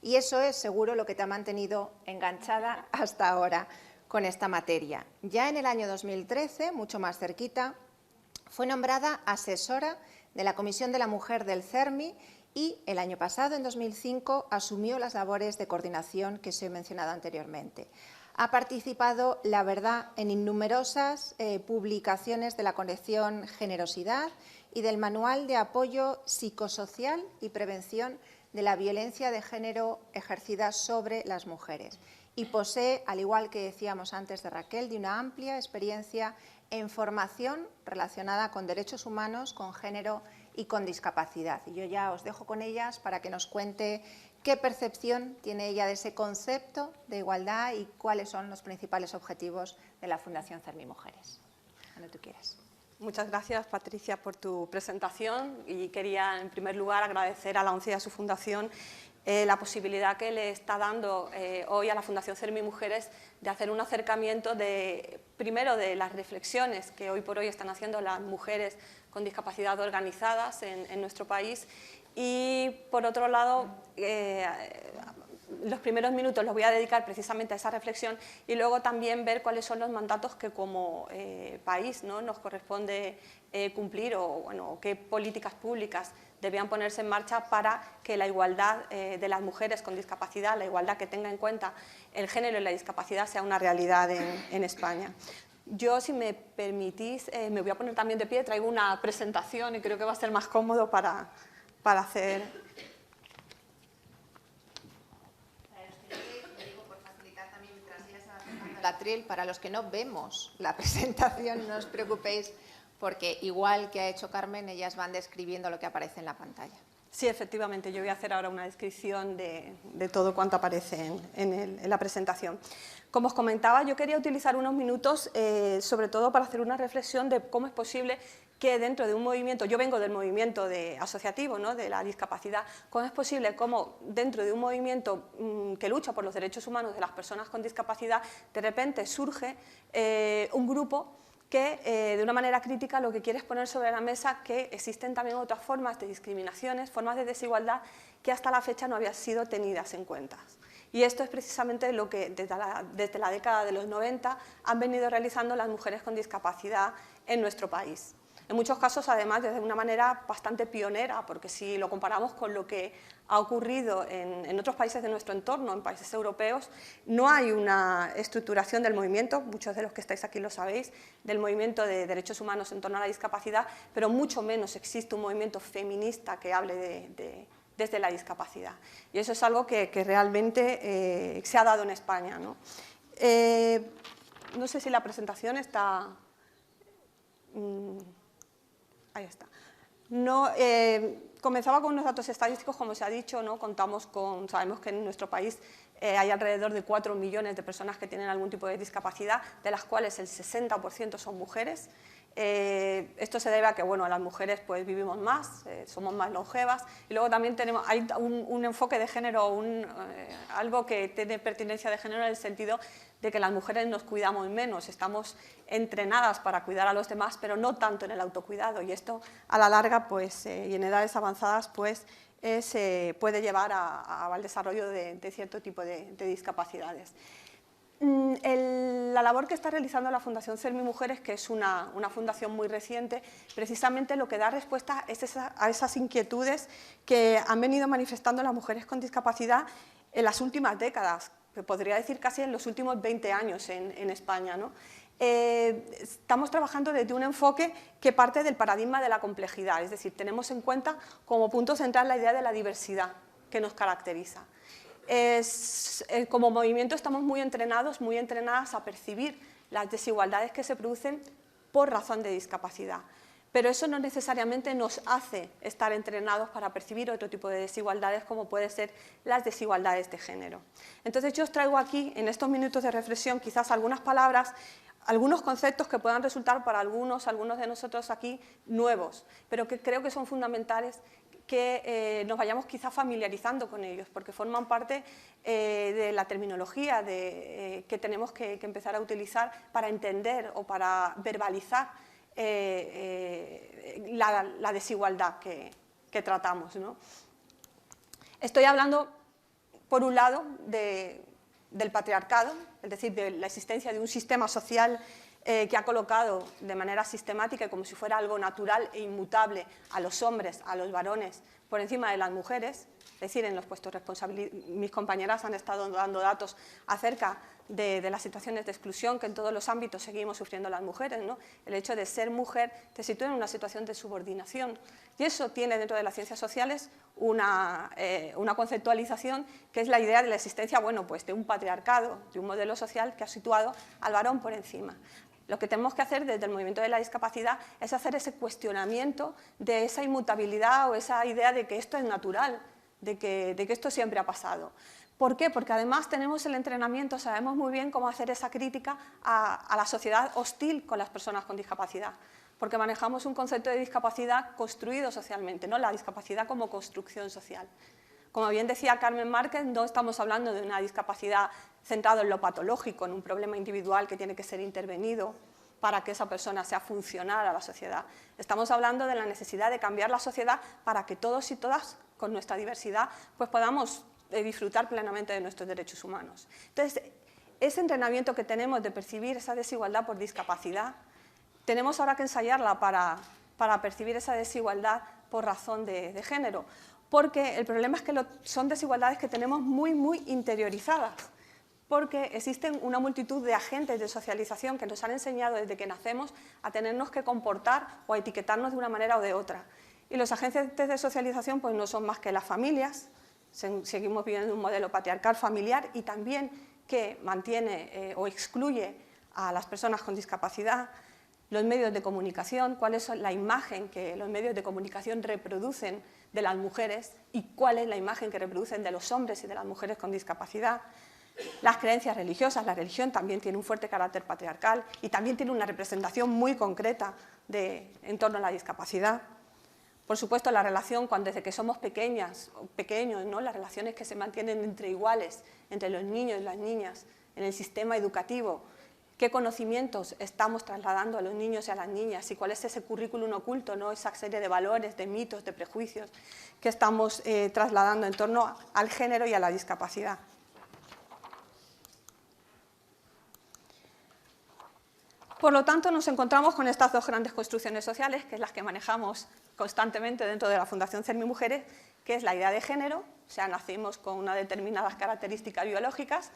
y eso es seguro lo que te ha mantenido enganchada hasta ahora con esta materia. Ya en el año 2013, mucho más cerquita, fue nombrada asesora de la Comisión de la Mujer del CERMI y el año pasado, en 2005, asumió las labores de coordinación que os he mencionado anteriormente. Ha participado, la verdad, en numerosas publicaciones de la colección Generosidad y del Manual de Apoyo Psicosocial y Prevención de la Violencia de Género ejercida sobre las mujeres. Y posee, al igual que decíamos antes de Raquel, de una amplia experiencia en formación relacionada con derechos humanos, con género y con discapacidad. Y yo ya os dejo con ellas para que nos cuente qué percepción tiene ella de ese concepto de igualdad y cuáles son los principales objetivos de la Fundación CERMI Mujeres. Cuando tú quieras. Muchas gracias, Patricia, por tu presentación, y quería, en primer lugar, agradecer a la ONCE y a su fundación la posibilidad que le está dando hoy a la Fundación CERMI Mujeres de hacer un acercamiento primero de las reflexiones que hoy por hoy están haciendo las mujeres con discapacidad organizadas en nuestro país, y por otro lado los primeros minutos los voy a dedicar precisamente a esa reflexión y luego también ver cuáles son los mandatos que como país, ¿no?, nos corresponde cumplir, o bueno, qué políticas públicas debían ponerse en marcha para que la igualdad de las mujeres con discapacidad, la igualdad que tenga en cuenta el género y la discapacidad, sea una realidad en España. Yo, si me permitís, me voy a poner también de pie, traigo una presentación y creo que va a ser más cómodo para hacer... Para los que no vemos la presentación, no os preocupéis, porque igual que ha hecho Carmen, ellas van describiendo lo que aparece en la pantalla. Sí, efectivamente, yo voy a hacer ahora una descripción de todo cuanto aparece en la presentación. Como os comentaba, yo quería utilizar unos minutos sobre todo para hacer una reflexión de cómo es posible que dentro de un movimiento, yo vengo del movimiento asociativo, ¿no?, de la discapacidad, cómo es posible cómo dentro de un movimiento que lucha por los derechos humanos de las personas con discapacidad, de repente surge un grupo que de una manera crítica lo que quiere es poner sobre la mesa que existen también otras formas de discriminaciones, formas de desigualdad que hasta la fecha no habían sido tenidas en cuenta. Y esto es precisamente lo que desde la década de los 90 han venido realizando las mujeres con discapacidad en nuestro país. En muchos casos, además, de una manera bastante pionera, porque si lo comparamos con lo que ha ocurrido en otros países de nuestro entorno, en países europeos, no hay una estructuración del movimiento, muchos de los que estáis aquí lo sabéis, del movimiento de derechos humanos en torno a la discapacidad, pero mucho menos existe un movimiento feminista que hable desde la discapacidad. Y eso es algo que realmente se ha dado en España, ¿no? No sé si la presentación está... Ahí está. No, comenzaba con unos datos estadísticos, como se ha dicho, ¿no? Sabemos que en nuestro país hay alrededor de 4 millones de personas que tienen algún tipo de discapacidad, de las cuales el 60% son mujeres. Esto se debe a que, bueno, las mujeres pues vivimos más, somos más longevas, y luego también hay un enfoque de género, algo que tiene pertinencia de género en el sentido de que las mujeres nos cuidamos menos, estamos entrenadas para cuidar a los demás, pero no tanto en el autocuidado, y esto a la larga pues, y en edades avanzadas pues, puede llevar al desarrollo de cierto tipo de discapacidades. La labor que está realizando la Fundación CELMI Mujeres, que es una fundación muy reciente, precisamente lo que da respuesta es a esas inquietudes que han venido manifestando las mujeres con discapacidad en las últimas décadas, que podría decir casi en los últimos 20 años en España, ¿no? Estamos trabajando desde un enfoque que parte del paradigma de la complejidad, es decir, tenemos en cuenta como punto central la idea de la diversidad que nos caracteriza. Como movimiento estamos muy entrenadas a percibir las desigualdades que se producen por razón de discapacidad, pero eso no necesariamente nos hace estar entrenados para percibir otro tipo de desigualdades como pueden ser las desigualdades de género. Entonces yo os traigo aquí, en estos minutos de reflexión, quizás algunas palabras, algunos conceptos que puedan resultar para algunos de nosotros aquí nuevos, pero que creo que son fundamentales que nos vayamos quizá familiarizando con ellos, porque forman parte de la terminología que tenemos que empezar a utilizar para entender o para verbalizar la desigualdad que tratamos, ¿no? Estoy hablando, por un lado, del patriarcado, es decir, de la existencia de un sistema social que ha colocado de manera sistemática y como si fuera algo natural e inmutable a los hombres, a los varones, por encima de las mujeres. Es decir, en los puestos responsables, mis compañeras han estado dando datos acerca de las situaciones de exclusión que en todos los ámbitos seguimos sufriendo las mujeres, ¿no? El hecho de ser mujer te sitúa en una situación de subordinación, y eso tiene dentro de las ciencias sociales una conceptualización que es la idea de la existencia, bueno, pues de un patriarcado, de un modelo social que ha situado al varón por encima. Lo que tenemos que hacer desde el movimiento de la discapacidad es hacer ese cuestionamiento de esa inmutabilidad o esa idea de que esto es natural, de que esto siempre ha pasado. ¿Por qué? Porque además tenemos el entrenamiento, sabemos muy bien cómo hacer esa crítica a la sociedad hostil con las personas con discapacidad, porque manejamos un concepto de discapacidad construido socialmente, ¿no? La discapacidad como construcción social. Como bien decía Carmen Márquez, no estamos hablando de una discapacidad centrada en lo patológico, en un problema individual que tiene que ser intervenido para que esa persona sea funcional a la sociedad. Estamos hablando de la necesidad de cambiar la sociedad para que todos y todas, con nuestra diversidad, pues podamos disfrutar plenamente de nuestros derechos humanos. Entonces, ese entrenamiento que tenemos de percibir esa desigualdad por discapacidad, tenemos ahora que ensayarla para percibir esa desigualdad por razón de género, porque el problema es que son desigualdades que tenemos muy, muy interiorizadas, porque existen una multitud de agentes de socialización que nos han enseñado desde que nacemos a tenernos que comportar o a etiquetarnos de una manera o de otra. Y los agentes de socialización pues, no son más que las familias, seguimos viviendo un modelo patriarcal familiar y también que mantiene o excluye a las personas con discapacidad. los medios de comunicación, cuál es la imagen que los medios de comunicación reproducen de las mujeres y cuál es la imagen que reproducen de los hombres y de las mujeres con discapacidad. Las creencias religiosas, la religión también tiene un fuerte carácter patriarcal y también tiene una representación muy concreta en torno a la discapacidad. Por supuesto, la relación desde que somos pequeños, ¿no? Las relaciones que se mantienen entre iguales, entre los niños y las niñas, en el sistema educativo, qué conocimientos estamos trasladando a los niños y a las niñas y cuál es ese currículum oculto, ¿no? Esa serie de valores, de mitos, de prejuicios que estamos trasladando en torno al género y a la discapacidad. Por lo tanto, nos encontramos con estas dos grandes construcciones sociales, que es las que manejamos constantemente dentro de la Fundación CERMI-Mujeres, que es la idea de género, o sea, nacemos con unas determinadas características biológicas,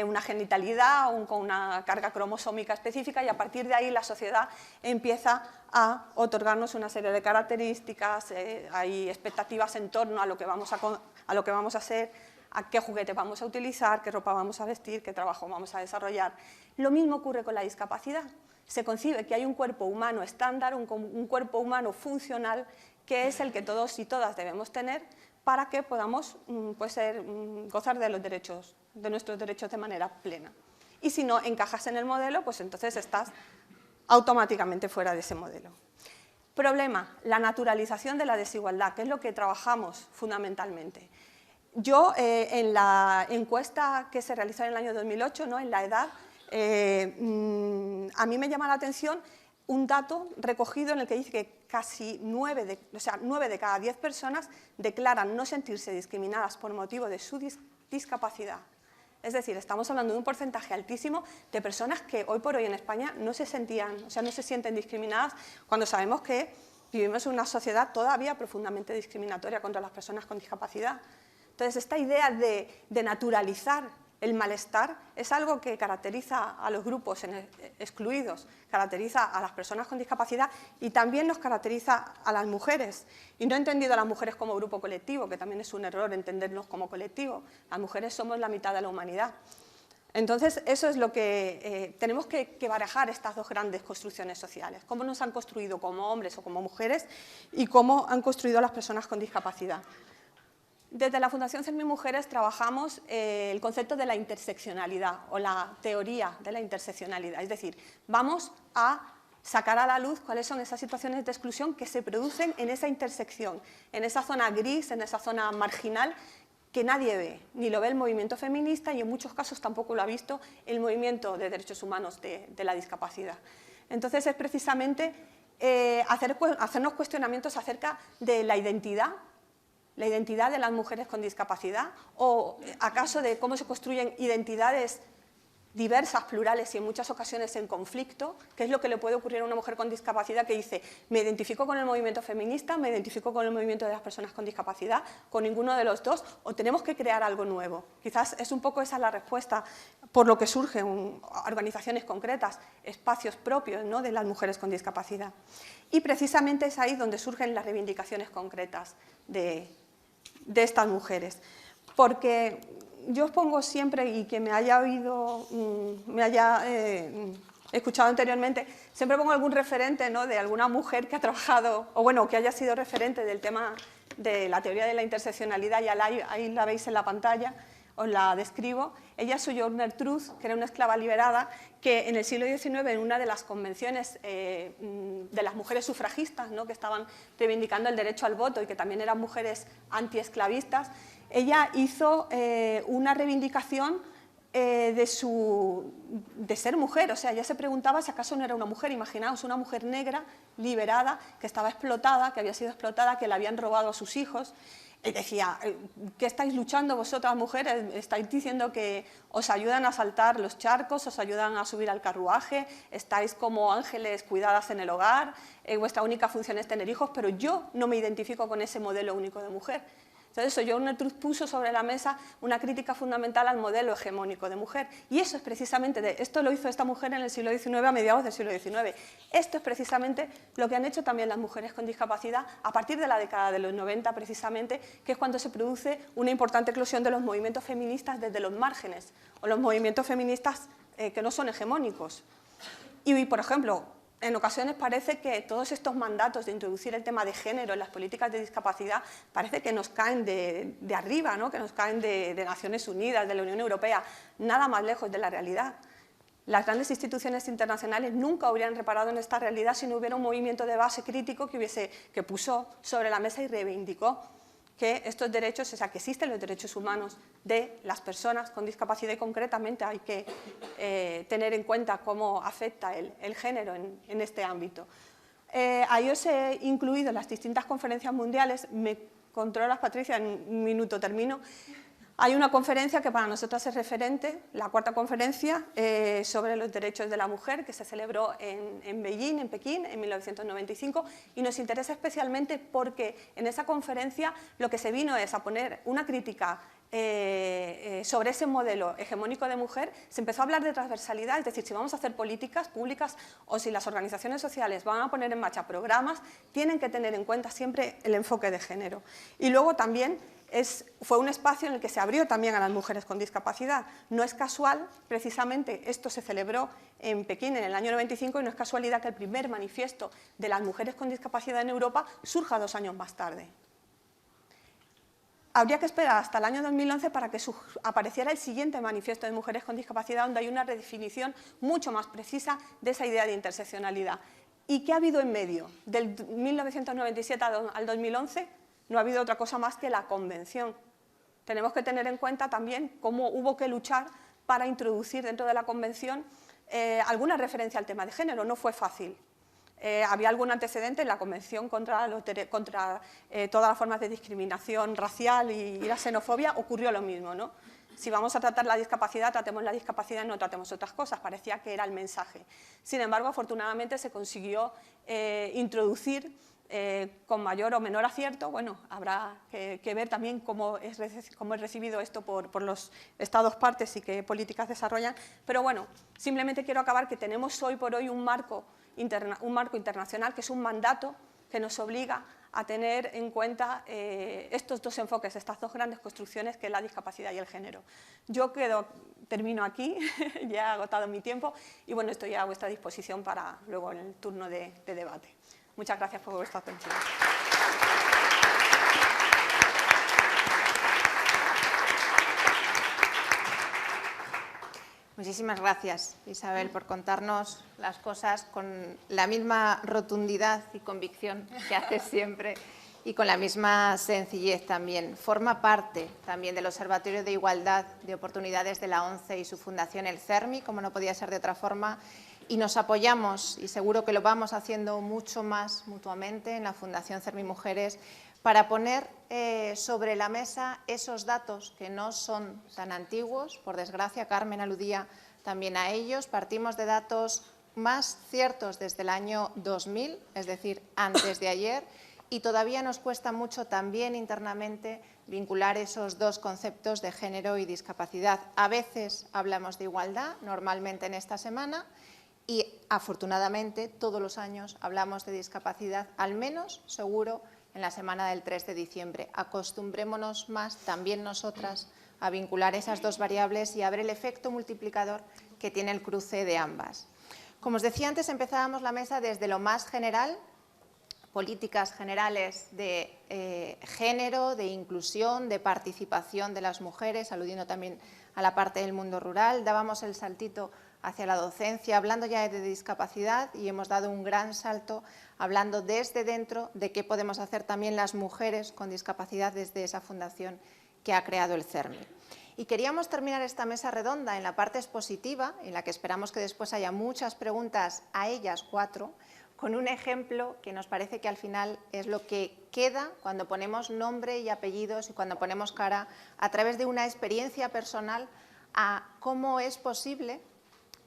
una genitalidad con una carga cromosómica específica y a partir de ahí la sociedad empieza a otorgarnos una serie de características, hay expectativas en torno a lo que vamos a hacer, a qué juguete vamos a utilizar, qué ropa vamos a vestir, qué trabajo vamos a desarrollar. Lo mismo ocurre con la discapacidad. Se concibe que hay un cuerpo humano estándar, un cuerpo humano funcional, que es el que todos y todas debemos tener para que podamos gozar de nuestros derechos de manera plena. Y si no encajas en el modelo, pues entonces estás automáticamente fuera de ese modelo. Problema, la naturalización de la desigualdad, que es lo que trabajamos fundamentalmente. Yo, en la encuesta que se realizó en el año 2008, ¿no? En la edad, a mí me llama la atención un dato recogido en el que dice que casi 9 de cada 10 personas declaran no sentirse discriminadas por motivo de su discapacidad. Es decir, estamos hablando de un porcentaje altísimo de personas que hoy por hoy en España no se sienten discriminadas cuando sabemos que vivimos en una sociedad todavía profundamente discriminatoria contra las personas con discapacidad. Entonces, esta idea de naturalizar el malestar es algo que caracteriza a los grupos excluidos, caracteriza a las personas con discapacidad y también nos caracteriza a las mujeres. Y no he entendido a las mujeres como grupo colectivo, que también es un error entendernos como colectivo. Las mujeres somos la mitad de la humanidad. Entonces, eso es lo que tenemos que barajar, estas dos grandes construcciones sociales. Cómo nos han construido como hombres o como mujeres y cómo han construido a las personas con discapacidad. Desde la Fundación CERMI-Mujeres trabajamos el concepto de la interseccionalidad o la teoría de la interseccionalidad, es decir, vamos a sacar a la luz cuáles son esas situaciones de exclusión que se producen en esa intersección, en esa zona gris, en esa zona marginal que nadie ve, ni lo ve el movimiento feminista y en muchos casos tampoco lo ha visto el movimiento de derechos humanos de la discapacidad. Entonces es precisamente hacernos cuestionamientos acerca de la identidad de las mujeres con discapacidad o acaso de cómo se construyen identidades diversas, plurales y en muchas ocasiones en conflicto, que es lo que le puede ocurrir a una mujer con discapacidad que dice me identifico con el movimiento feminista, me identifico con el movimiento de las personas con discapacidad, con ninguno de los dos o tenemos que crear algo nuevo. Quizás es un poco esa la respuesta por lo que surgen organizaciones concretas, espacios propios, ¿no? De las mujeres con discapacidad. Y precisamente es ahí donde surgen las reivindicaciones concretas de estas mujeres, porque yo os pongo siempre, y que me haya oído, me haya escuchado anteriormente, siempre pongo algún referente, ¿no? De alguna mujer que ha trabajado, o bueno, que haya sido referente del tema de la teoría de la interseccionalidad, y ahí la veis en la pantalla, os la describo. Ella es Sojourner Truth, que era una esclava liberada, que en el siglo XIX, en una de las convenciones de las mujeres sufragistas, ¿no? Que estaban reivindicando el derecho al voto y que también eran mujeres antiesclavistas, ella hizo una reivindicación de ser mujer, o sea, ella se preguntaba si acaso no era una mujer. Imaginaos una mujer negra, liberada, que estaba explotada, que había sido explotada, que le habían robado a sus hijos. Y decía, ¿qué estáis luchando vosotras mujeres? Estáis diciendo que os ayudan a saltar los charcos, os ayudan a subir al carruaje, estáis como ángeles cuidadas en el hogar, vuestra única función es tener hijos, pero yo no me identifico con ese modelo único de mujer. Entonces, Sojourner Truth puso sobre la mesa una crítica fundamental al modelo hegemónico de mujer. Y eso es precisamente, esto lo hizo esta mujer en el siglo XIX, a mediados del siglo XIX. Esto es precisamente lo que han hecho también las mujeres con discapacidad a partir de la década de los 90, precisamente, que es cuando se produce una importante eclosión de los movimientos feministas desde los márgenes, o los movimientos feministas que no son hegemónicos. Y, por ejemplo, en ocasiones parece que todos estos mandatos de introducir el tema de género en las políticas de discapacidad parece que nos caen de arriba, ¿no? Que nos caen de Naciones Unidas, de la Unión Europea, nada más lejos de la realidad. Las grandes instituciones internacionales nunca hubieran reparado en esta realidad si no hubiera un movimiento de base crítico que puso sobre la mesa y reivindicó que estos derechos, o sea, que existen los derechos humanos de las personas con discapacidad y concretamente hay que tener en cuenta cómo afecta el género en este ámbito. Ahí os he incluido las distintas conferencias mundiales, me controlas, Patricia, en un minuto termino. Hay una conferencia que para nosotras es referente, la cuarta conferencia sobre los derechos de la mujer, que se celebró en Beijing, en Pekín, en 1995, y nos interesa especialmente porque en esa conferencia lo que se vino es a poner una crítica sobre ese modelo hegemónico de mujer. Se empezó a hablar de transversalidad, es decir, si vamos a hacer políticas públicas o si las organizaciones sociales van a poner en marcha programas, tienen que tener en cuenta siempre el enfoque de género. Y luego también fue un espacio en el que se abrió también a las mujeres con discapacidad. No es casual, precisamente esto se celebró en Pekín en el año 95 y no es casualidad que el primer manifiesto de las mujeres con discapacidad en Europa surja 2 años más tarde. Habría que esperar hasta el año 2011 para que apareciera el siguiente manifiesto de mujeres con discapacidad, donde hay una redefinición mucho más precisa de esa idea de interseccionalidad. ¿Y qué ha habido en medio? Del 1997 al 2011 no ha habido otra cosa más que la convención. Tenemos que tener en cuenta también cómo hubo que luchar para introducir dentro de la convención alguna referencia al tema de género. No fue fácil. Había algún antecedente en la Convención contra todas las formas de discriminación racial y la xenofobia, ocurrió lo mismo, ¿no? Si vamos a tratar la discapacidad, tratemos la discapacidad y no tratemos otras cosas, parecía que era el mensaje. Sin embargo, afortunadamente se consiguió introducir con mayor o menor acierto. Bueno, habrá que ver también cómo es recibido esto por los Estados partes y qué políticas desarrollan, pero bueno, simplemente quiero acabar que tenemos hoy por hoy un marco internacional que es un mandato que nos obliga a tener en cuenta estos dos enfoques, estas dos grandes construcciones que es la discapacidad y el género. Yo termino aquí, ya he agotado mi tiempo y bueno, estoy a vuestra disposición para luego en el turno de debate. Muchas gracias por vuestra atención. Muchísimas gracias, Isabel, por contarnos las cosas con la misma rotundidad y convicción que haces siempre y con la misma sencillez también. Forma parte también del Observatorio de Igualdad de Oportunidades de la ONCE y su fundación, el CERMI, como no podía ser de otra forma, y nos apoyamos, y seguro que lo vamos haciendo mucho más mutuamente en la Fundación CERMI Mujeres, para poner sobre la mesa esos datos que no son tan antiguos. Por desgracia, Carmen aludía también a ellos. Partimos de datos más ciertos desde el año 2000, es decir, antes de ayer, y todavía nos cuesta mucho también internamente vincular esos dos conceptos de género y discapacidad. A veces hablamos de igualdad, normalmente en esta semana, y afortunadamente todos los años hablamos de discapacidad, al menos seguro en la semana del 3 de diciembre. Acostumbrémonos más también nosotras a vincular esas dos variables y a ver el efecto multiplicador que tiene el cruce de ambas. Como os decía antes, empezábamos la mesa desde lo más general, políticas generales de género, de inclusión, de participación de las mujeres, aludiendo también a la parte del mundo rural. Dábamos el saltito hacia la docencia, hablando ya de discapacidad, y hemos dado un gran salto hablando desde dentro de qué podemos hacer también las mujeres con discapacidad desde esa fundación que ha creado el CERMI. Y queríamos terminar esta mesa redonda en la parte expositiva, en la que esperamos que después haya muchas preguntas a ellas cuatro, con un ejemplo que nos parece que al final es lo que queda cuando ponemos nombre y apellidos y cuando ponemos cara a través de una experiencia personal a cómo es posible,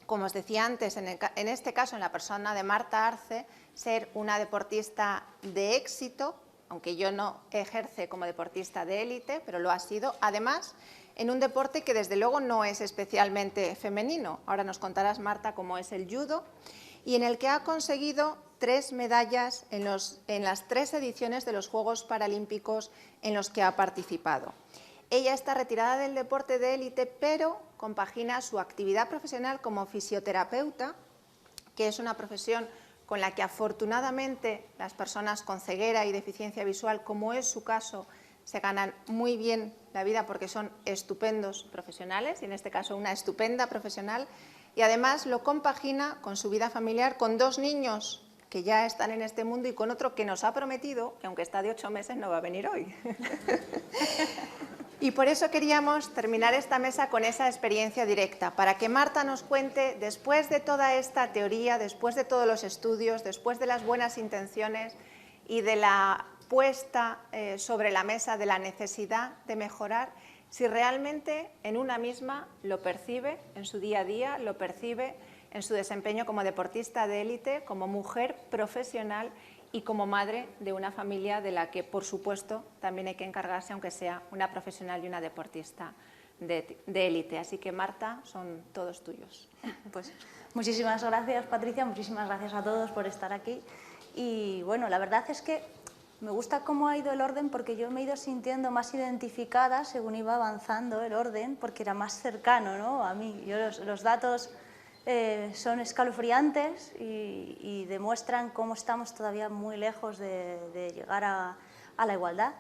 como os decía antes, en este caso en la persona de Marta Arce, ser una deportista de éxito, aunque yo no ejerce como deportista de élite, pero lo ha sido, además en un deporte que desde luego no es especialmente femenino. Ahora nos contarás, Marta, cómo es el judo, y en el que ha conseguido 3 medallas en las 3 ediciones de los Juegos Paralímpicos en los que ha participado. Ella está retirada del deporte de élite, pero compagina su actividad profesional como fisioterapeuta, que es una profesión con la que afortunadamente las personas con ceguera y deficiencia visual, como es su caso, se ganan muy bien la vida porque son estupendos profesionales, y en este caso una estupenda profesional, y además lo compagina con su vida familiar, con 2 niños que ya están en este mundo y con otro que nos ha prometido, que aunque está de 8 meses no va a venir hoy. Y por eso queríamos terminar esta mesa con esa experiencia directa, para que Marta nos cuente, después de toda esta teoría, después de todos los estudios, después de las buenas intenciones y de la puesta sobre la mesa de la necesidad de mejorar, si realmente en una misma lo percibe en su día a día, lo percibe en su desempeño como deportista de élite, como mujer profesional y como madre de una familia de la que, por supuesto, también hay que encargarse, aunque sea una profesional y una deportista de élite. Así que, Marta, son todos tuyos. Pues muchísimas gracias, Patricia, muchísimas gracias a todos por estar aquí. Y bueno, la verdad es que me gusta cómo ha ido el orden, porque yo me he ido sintiendo más identificada según iba avanzando el orden, porque era más cercano, ¿no?, a mí. Yo los datos son escalofriantes y demuestran cómo estamos todavía muy lejos de llegar a la igualdad.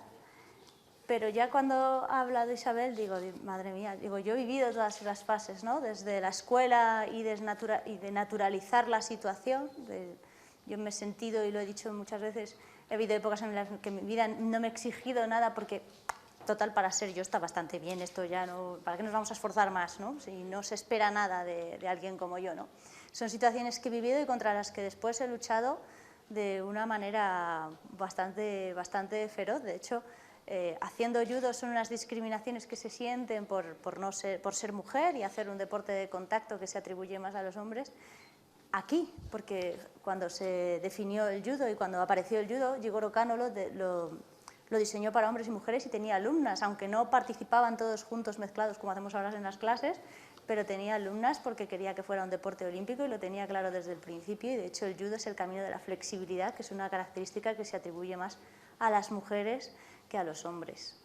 Pero ya cuando ha hablado Isabel, digo, madre mía, digo, yo he vivido todas las fases, ¿no?, desde la escuela y de naturalizar la situación. Yo me he sentido, y lo he dicho muchas veces, he habido épocas en las que mi vida no me he exigido nada porque, total, para ser yo está bastante bien, esto ya no, ¿para qué nos vamos a esforzar más, no? Si no se espera nada de alguien como yo, ¿no? Son situaciones que he vivido y contra las que después he luchado de una manera bastante feroz. De hecho, haciendo judo son unas discriminaciones que se sienten por ser mujer y hacer un deporte de contacto que se atribuye más a los hombres. Aquí, porque cuando se definió el judo y cuando apareció el judo, Jigoro Kano lo diseñó para hombres y mujeres y tenía alumnas, aunque no participaban todos juntos mezclados como hacemos ahora en las clases, pero tenía alumnas porque quería que fuera un deporte olímpico y lo tenía claro desde el principio. Y de hecho el judo es el camino de la flexibilidad, que es una característica que se atribuye más a las mujeres que a los hombres.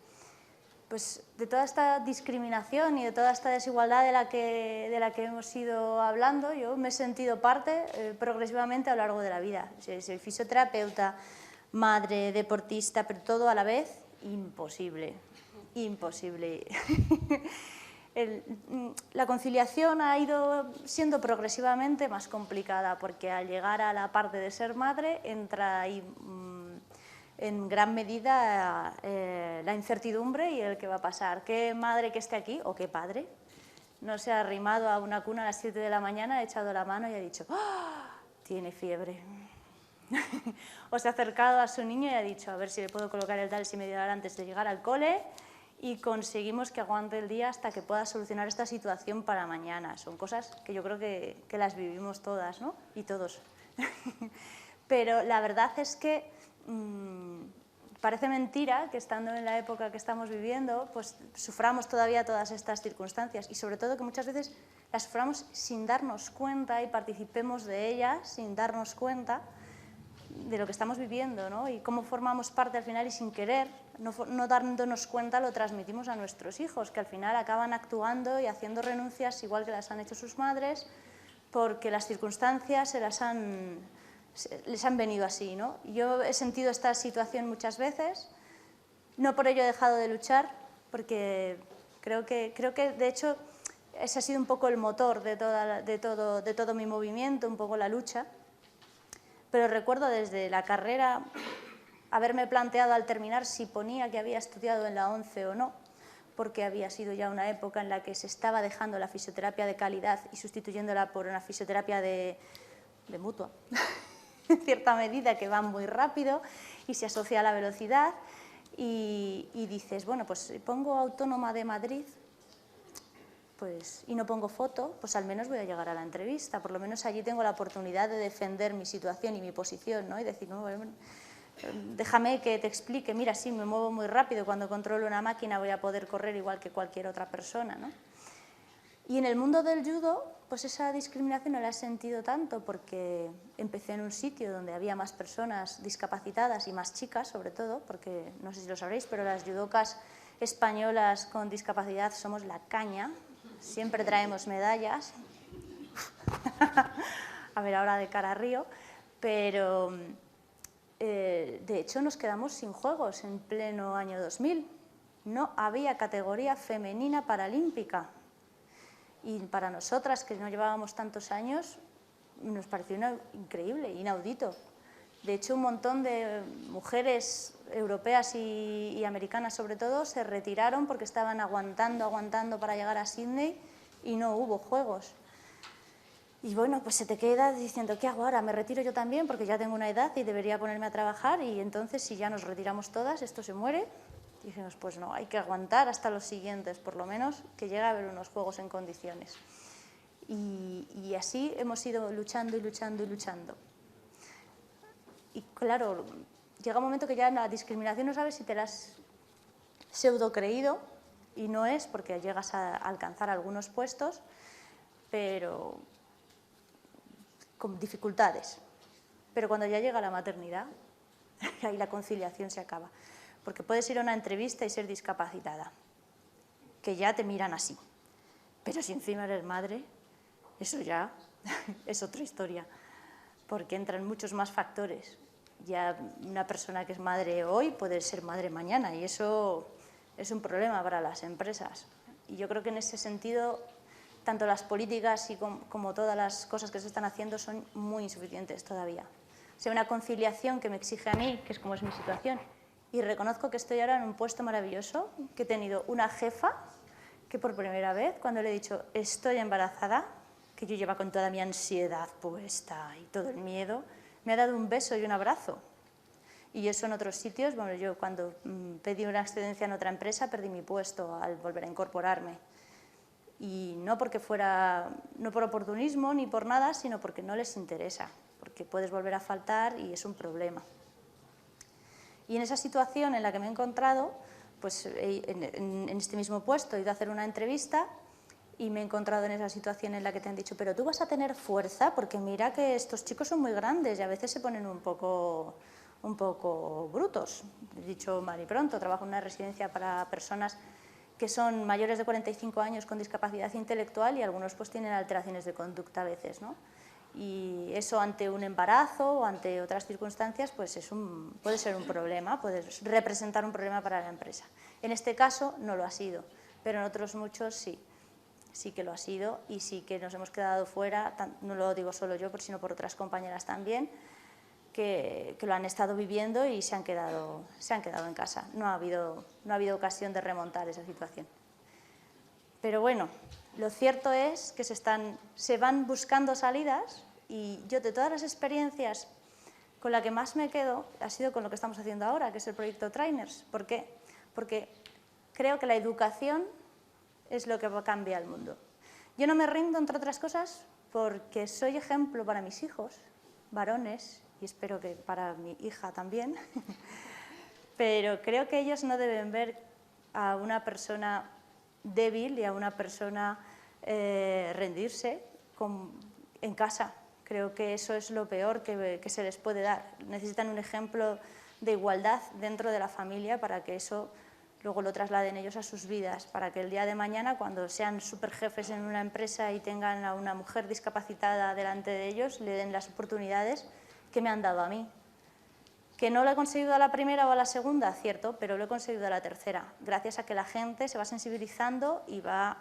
Pues de toda esta discriminación y de toda esta desigualdad de la que hemos ido hablando, yo me he sentido parte progresivamente a lo largo de la vida. Soy fisioterapeuta, madre, deportista, pero todo a la vez, imposible, imposible. La conciliación ha ido siendo progresivamente más complicada, porque al llegar a la parte de ser madre entra ahí en gran medida la incertidumbre y el que va a pasar. ¿Qué madre que esté aquí, o qué padre, no se ha arrimado a una cuna a las 7 de la mañana, ha echado la mano y ha dicho, ¡oh, tiene fiebre! O se ha acercado a su niño y ha dicho, a ver si le puedo colocar el Talsi media hora antes de llegar al cole, y conseguimos que aguante el día hasta que pueda solucionar esta situación para mañana. Son cosas que yo creo que las vivimos todas, ¿no?, y todos. Pero la verdad es que parece mentira que, estando en la época que estamos viviendo, pues suframos todavía todas estas circunstancias, y sobre todo que muchas veces las suframos sin darnos cuenta y participemos de ellas sin darnos cuenta de lo que estamos viviendo, ¿no?, y cómo formamos parte al final y sin querer, no dándonos cuenta, lo transmitimos a nuestros hijos, que al final acaban actuando y haciendo renuncias igual que las han hecho sus madres, porque las circunstancias les han venido así, ¿no? Yo he sentido esta situación muchas veces, no por ello he dejado de luchar, porque creo que de hecho ese ha sido un poco el motor de todo mi movimiento, un poco la lucha. Pero recuerdo desde la carrera haberme planteado al terminar si ponía que había estudiado en la ONCE o no, porque había sido ya una época en la que se estaba dejando la fisioterapia de calidad y sustituyéndola por una fisioterapia de mutua, en cierta medida, que va muy rápido y se asocia a la velocidad, y dices, bueno, pues si pongo Autónoma de Madrid, pues, y no pongo foto, pues al menos voy a llegar a la entrevista, por lo menos allí tengo la oportunidad de defender mi situación y mi posición, ¿no?, y decir, no, déjame que te explique, mira, sí, me muevo muy rápido, cuando controlo una máquina voy a poder correr igual que cualquier otra persona, ¿no? Y en el mundo del judo, pues esa discriminación no la he sentido tanto, porque empecé en un sitio donde había más personas discapacitadas y más chicas, sobre todo, porque no sé si lo sabréis, pero las judocas españolas con discapacidad somos la caña, siempre traemos medallas, a ver ahora de cara a Río, pero de hecho nos quedamos sin juegos en pleno año 2000. No había categoría femenina paralímpica. Y para nosotras, que no llevábamos tantos años, nos pareció increíble, inaudito. De hecho, un montón de mujeres europeas y americanas, sobre todo, se retiraron porque estaban aguantando para llegar a Sydney y no hubo juegos. Y bueno, pues se te queda diciendo, ¿qué hago ahora? ¿Me retiro yo también? Porque ya tengo una edad y debería ponerme a trabajar, y entonces, si ya nos retiramos todas, esto se muere. Y dijimos, pues no, hay que aguantar hasta los siguientes, por lo menos, que llegue a haber unos juegos en condiciones. Y así hemos ido luchando y luchando y luchando. Y claro, llega un momento que ya la discriminación no sabes si te la has pseudo creído, y no es, porque llegas a alcanzar algunos puestos, pero con dificultades. Pero cuando ya llega la maternidad, ahí la conciliación se acaba. Porque puedes ir a una entrevista y ser discapacitada, que ya te miran así. Pero si encima eres madre, eso ya es otra historia, porque entran muchos más factores. Ya una persona que es madre hoy puede ser madre mañana, y eso es un problema para las empresas. Y yo creo que en ese sentido, tanto las políticas como todas las cosas que se están haciendo son muy insuficientes todavía. O sea, una conciliación que me exige a mí, que es como es mi situación, y reconozco que estoy ahora en un puesto maravilloso, que he tenido una jefa que por primera vez, cuando le he dicho estoy embarazada, que yo llevaba con toda mi ansiedad puesta y todo el miedo, me ha dado un beso y un abrazo. Y eso en otros sitios, bueno, yo cuando pedí una excedencia en otra empresa perdí mi puesto al volver a incorporarme. Y no porque fuera, no por oportunismo ni por nada, sino porque no les interesa, porque puedes volver a faltar y es un problema. Y en esa situación en la que me he encontrado, pues en este mismo puesto he ido a hacer una entrevista y me he encontrado en esa situación en la que te han dicho, pero tú vas a tener fuerza, porque mira que estos chicos son muy grandes y a veces se ponen un poco brutos. He dicho mal y pronto, trabajo en una residencia para personas que son mayores de 45 años con discapacidad intelectual, y algunos pues tienen alteraciones de conducta a veces, ¿no? Y eso ante un embarazo o ante otras circunstancias pues puede ser un problema, puede representar un problema para la empresa. En este caso no lo ha sido, pero en otros muchos sí que lo ha sido, y sí que nos hemos quedado fuera, no lo digo solo yo, sino por otras compañeras también, que lo han estado viviendo y se han quedado en casa. No ha habido ocasión de remontar esa situación. Pero bueno, lo cierto es que se van buscando salidas, y yo, de todas las experiencias, con la que más me quedo ha sido con lo que estamos haciendo ahora, que es el proyecto Trainers. ¿Por qué? Porque creo que la educación es lo que cambia el mundo. Yo no me rindo, entre otras cosas, porque soy ejemplo para mis hijos, varones, y espero que para mi hija también, pero creo que ellos no deben ver a una persona débil y a una persona rendirse en casa. Creo que eso es lo peor que se les puede dar. Necesitan un ejemplo de igualdad dentro de la familia para que eso luego lo trasladen ellos a sus vidas, para que el día de mañana, cuando sean superjefes en una empresa y tengan a una mujer discapacitada delante de ellos, le den las oportunidades que me han dado a mí. Que no lo he conseguido a la primera o a la segunda, cierto, pero lo he conseguido a la tercera, gracias a que la gente se va sensibilizando y va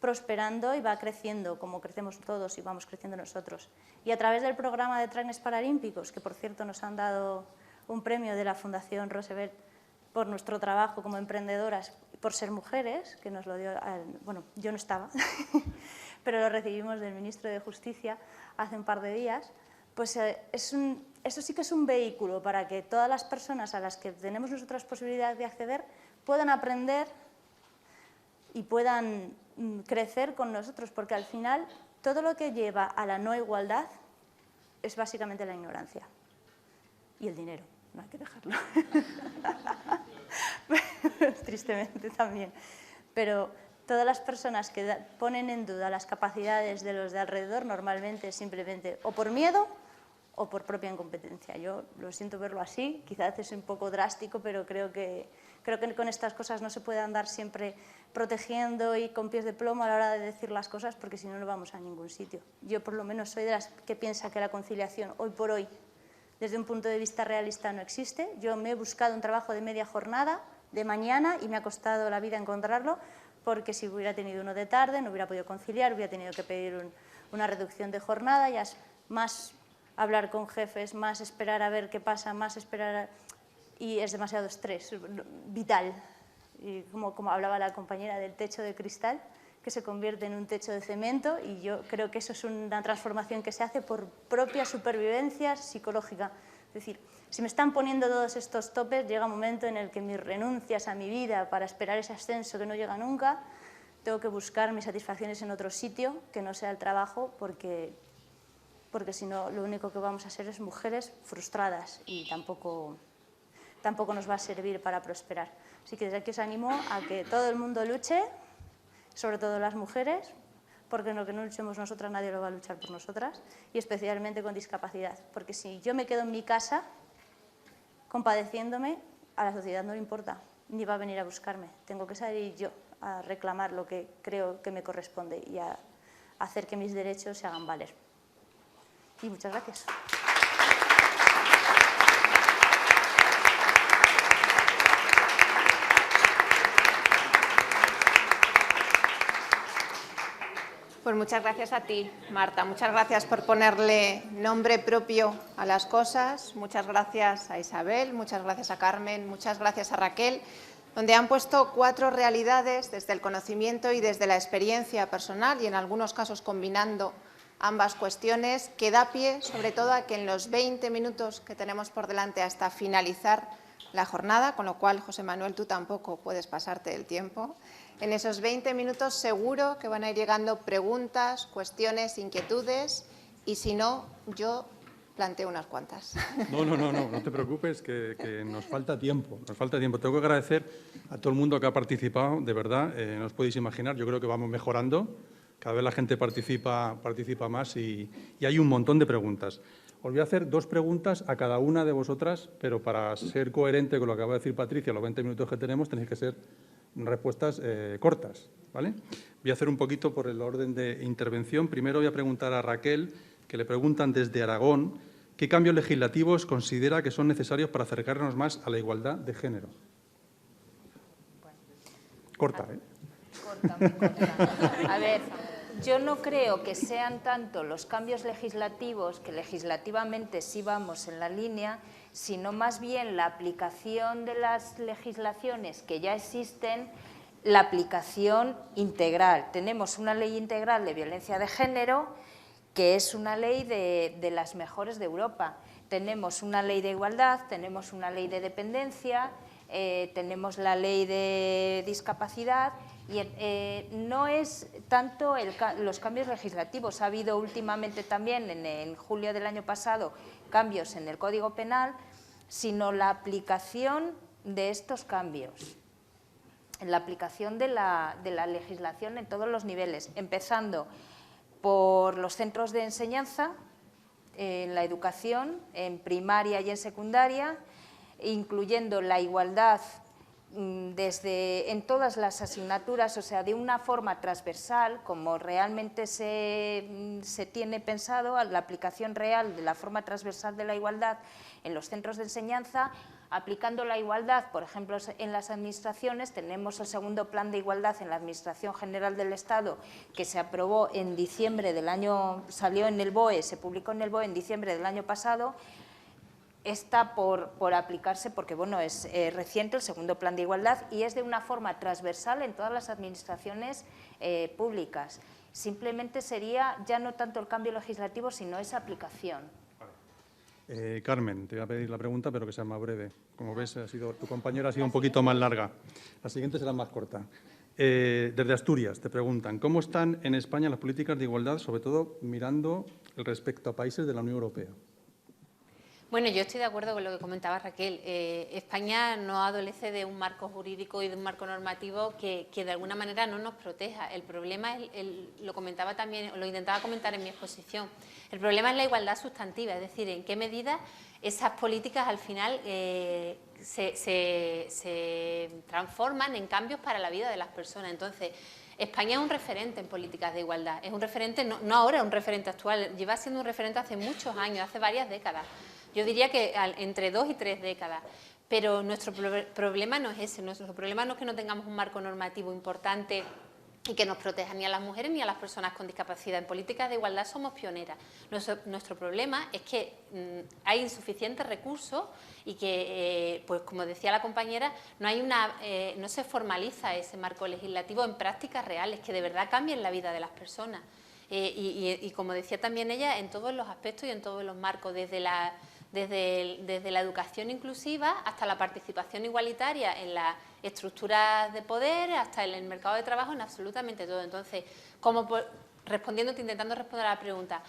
prosperando y va creciendo, como crecemos todos y vamos creciendo nosotros. Y a través del programa de Trainers Paralímpicos, que por cierto nos han dado un premio de la Fundación Roosevelt por nuestro trabajo como emprendedoras, por ser mujeres, que nos lo dio, bueno, yo no estaba, pero lo recibimos del ministro de Justicia hace un par de días, pues eso sí que es un vehículo para que todas las personas a las que tenemos nosotras posibilidad de acceder puedan aprender y puedan crecer con nosotros, porque al final todo lo que lleva a la no igualdad es básicamente la ignorancia y el dinero, no hay que dejarlo, tristemente también, pero todas las personas que ponen en duda las capacidades de los de alrededor normalmente simplemente o por miedo o por propia incompetencia. Yo lo siento verlo así, quizás es un poco drástico, pero creo que con estas cosas no se puede andar siempre protegiendo y con pies de plomo a la hora de decir las cosas, porque si no, no vamos a ningún sitio. Yo, por lo menos, soy de las que piensa que la conciliación, hoy por hoy, desde un punto de vista realista, no existe. Yo me he buscado un trabajo de media jornada, de mañana, y me ha costado la vida encontrarlo, porque si hubiera tenido uno de tarde, no hubiera podido conciliar, hubiera tenido que pedir una reducción de jornada, ya es más hablar con jefes, más esperar a ver qué pasa, más esperar y es demasiado estrés vital. Y como hablaba la compañera del techo de cristal, que se convierte en un techo de cemento, y yo creo que eso es una transformación que se hace por propia supervivencia psicológica. Es decir, si me están poniendo todos estos topes, llega un momento en el que mis renuncias a mi vida para esperar ese ascenso que no llega nunca, tengo que buscar mis satisfacciones en otro sitio que no sea el trabajo, porque si no, lo único que vamos a ser es mujeres frustradas y tampoco nos va a servir para prosperar. Así que desde aquí os animo a que todo el mundo luche, sobre todo las mujeres, porque lo que no luchemos nosotras nadie lo va a luchar por nosotras, y especialmente con discapacidad, porque si yo me quedo en mi casa compadeciéndome, a la sociedad no le importa, ni va a venir a buscarme. Tengo que salir yo a reclamar lo que creo que me corresponde y a hacer que mis derechos se hagan valer. Y muchas gracias. Pues muchas gracias a ti, Marta. Muchas gracias por ponerle nombre propio a las cosas. Muchas gracias a Isabel, muchas gracias a Carmen, muchas gracias a Raquel, donde han puesto 4 realidades desde el conocimiento y desde la experiencia personal, y en algunos casos combinando ambas cuestiones, que da pie sobre todo a que en los 20 minutos que tenemos por delante hasta finalizar la jornada, con lo cual, José Manuel, tú tampoco puedes pasarte del tiempo. En esos 20 minutos seguro que van a ir llegando preguntas, cuestiones, inquietudes, y si no, yo planteo unas cuantas. No te preocupes, que nos falta tiempo, Tengo que agradecer a todo el mundo que ha participado, de verdad, no os podéis imaginar, yo creo que vamos mejorando, cada vez la gente participa más y hay un montón de preguntas. Os voy a hacer 2 preguntas a cada una de vosotras, pero para ser coherente con lo que acaba de decir Patricia, los 20 minutos que tenemos, tenéis que ser respuestas cortas, ¿vale? Voy a hacer un poquito por el orden de intervención. Primero voy a preguntar a Raquel, que le preguntan desde Aragón, ¿qué cambios legislativos considera que son necesarios para acercarnos más a la igualdad de género? Corta, ¿eh? Corta, muy corta. A ver, yo no creo que sean tanto los cambios legislativos, que legislativamente sí vamos en la línea, sino más bien la aplicación de las legislaciones que ya existen, la aplicación integral. Tenemos una ley integral de violencia de género, que es una ley de las mejores de Europa. Tenemos una ley de igualdad, tenemos una ley de dependencia, tenemos la ley de discapacidad, y no es tanto los cambios legislativos. Ha habido últimamente también, en julio del año pasado, cambios en el Código Penal, sino la aplicación de estos cambios, la aplicación de la legislación en todos los niveles, empezando por los centros de enseñanza, en la educación, en primaria y en secundaria, incluyendo la igualdad en todas las asignaturas, o sea, de una forma transversal, como realmente se tiene pensado, la aplicación real de la forma transversal de la igualdad en los centros de enseñanza, aplicando la igualdad, por ejemplo, en las administraciones. Tenemos el segundo plan de igualdad en la Administración General del Estado, que se aprobó en diciembre del año, salió en el BOE, se publicó en el BOE en diciembre del año pasado. Está por aplicarse porque, bueno, es reciente el segundo plan de igualdad y es de una forma transversal en todas las administraciones públicas. Simplemente sería ya no tanto el cambio legislativo, sino esa aplicación. Carmen, te voy a pedir la pregunta, pero que sea más breve. Como ves, tu compañera ha sido un poquito más larga. La siguiente será más corta. Desde Asturias te preguntan, ¿cómo están en España las políticas de igualdad, sobre todo mirando respecto a países de la Unión Europea? Bueno, yo estoy de acuerdo con lo que comentaba Raquel. España no adolece de un marco jurídico y de un marco normativo que de alguna manera no nos proteja. El problema es, lo comentaba también, lo intentaba comentar en mi exposición, el problema es la igualdad sustantiva, es decir, en qué medida esas políticas al final se transforman en cambios para la vida de las personas. Entonces, España es un referente en políticas de igualdad, es un referente, no ahora un referente actual, lleva siendo un referente hace muchos años, hace varias décadas. Yo diría que entre 2 y 3 décadas, pero nuestro problema no es ese, nuestro problema no es que no tengamos un marco normativo importante y que nos proteja ni a las mujeres ni a las personas con discapacidad. En políticas de igualdad somos pioneras. Nuestro problema es que hay insuficientes recursos y que, pues como decía la compañera, no se formaliza ese marco legislativo en prácticas reales que de verdad cambien la vida de las personas. Y como decía también ella, en todos los aspectos y en todos los marcos, desde la educación inclusiva hasta la participación igualitaria en las estructuras de poder, hasta en el mercado de trabajo, en absolutamente todo. Entonces, intentando responder a la pregunta,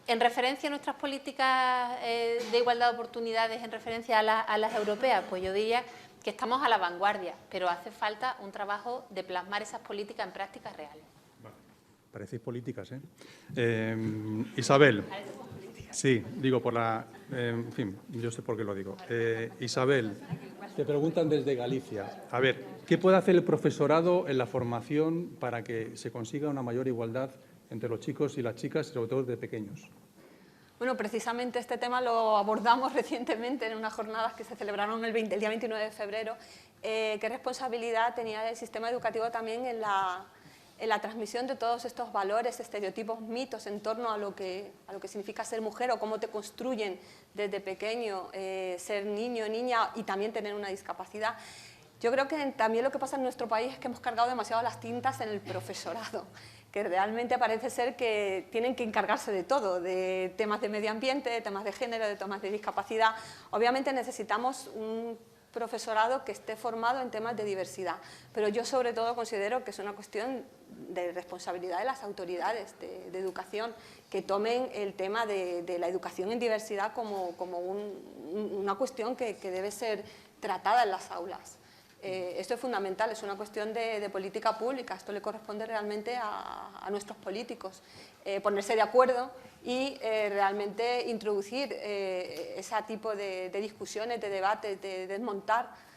en referencia a nuestras políticas de igualdad de oportunidades, en referencia a las europeas, pues yo diría que estamos a la vanguardia, pero hace falta un trabajo de plasmar esas políticas en prácticas reales. Parecéis políticas, ¿eh? Isabel. Sí, digo por la... en fin, yo sé por qué lo digo. Isabel, te preguntan desde Galicia. A ver, ¿qué puede hacer el profesorado en la formación para que se consiga una mayor igualdad entre los chicos y las chicas, sobre todo desde pequeños? Bueno, precisamente este tema lo abordamos recientemente en unas jornadas que se celebraron el día 29 de febrero. ¿Qué responsabilidad tenía el sistema educativo también en la transmisión de todos estos valores, estereotipos, mitos en torno a lo que significa ser mujer o cómo te construyen desde pequeño ser niño, niña y también tener una discapacidad? Yo creo que también lo que pasa en nuestro país es que hemos cargado demasiado las tintas en el profesorado, que realmente parece ser que tienen que encargarse de todo, de temas de medio ambiente, de temas de género, de temas de discapacidad. Obviamente necesitamos un profesorado que esté formado en temas de diversidad, pero yo sobre todo considero que es una cuestión de responsabilidad de las autoridades de educación, que tomen el tema de la educación en diversidad como una cuestión que debe ser tratada en las aulas. Esto es fundamental, es una cuestión de política pública, esto le corresponde realmente a nuestros políticos, ponerse de acuerdo y realmente introducir ese tipo de discusiones, de debates, de desmontar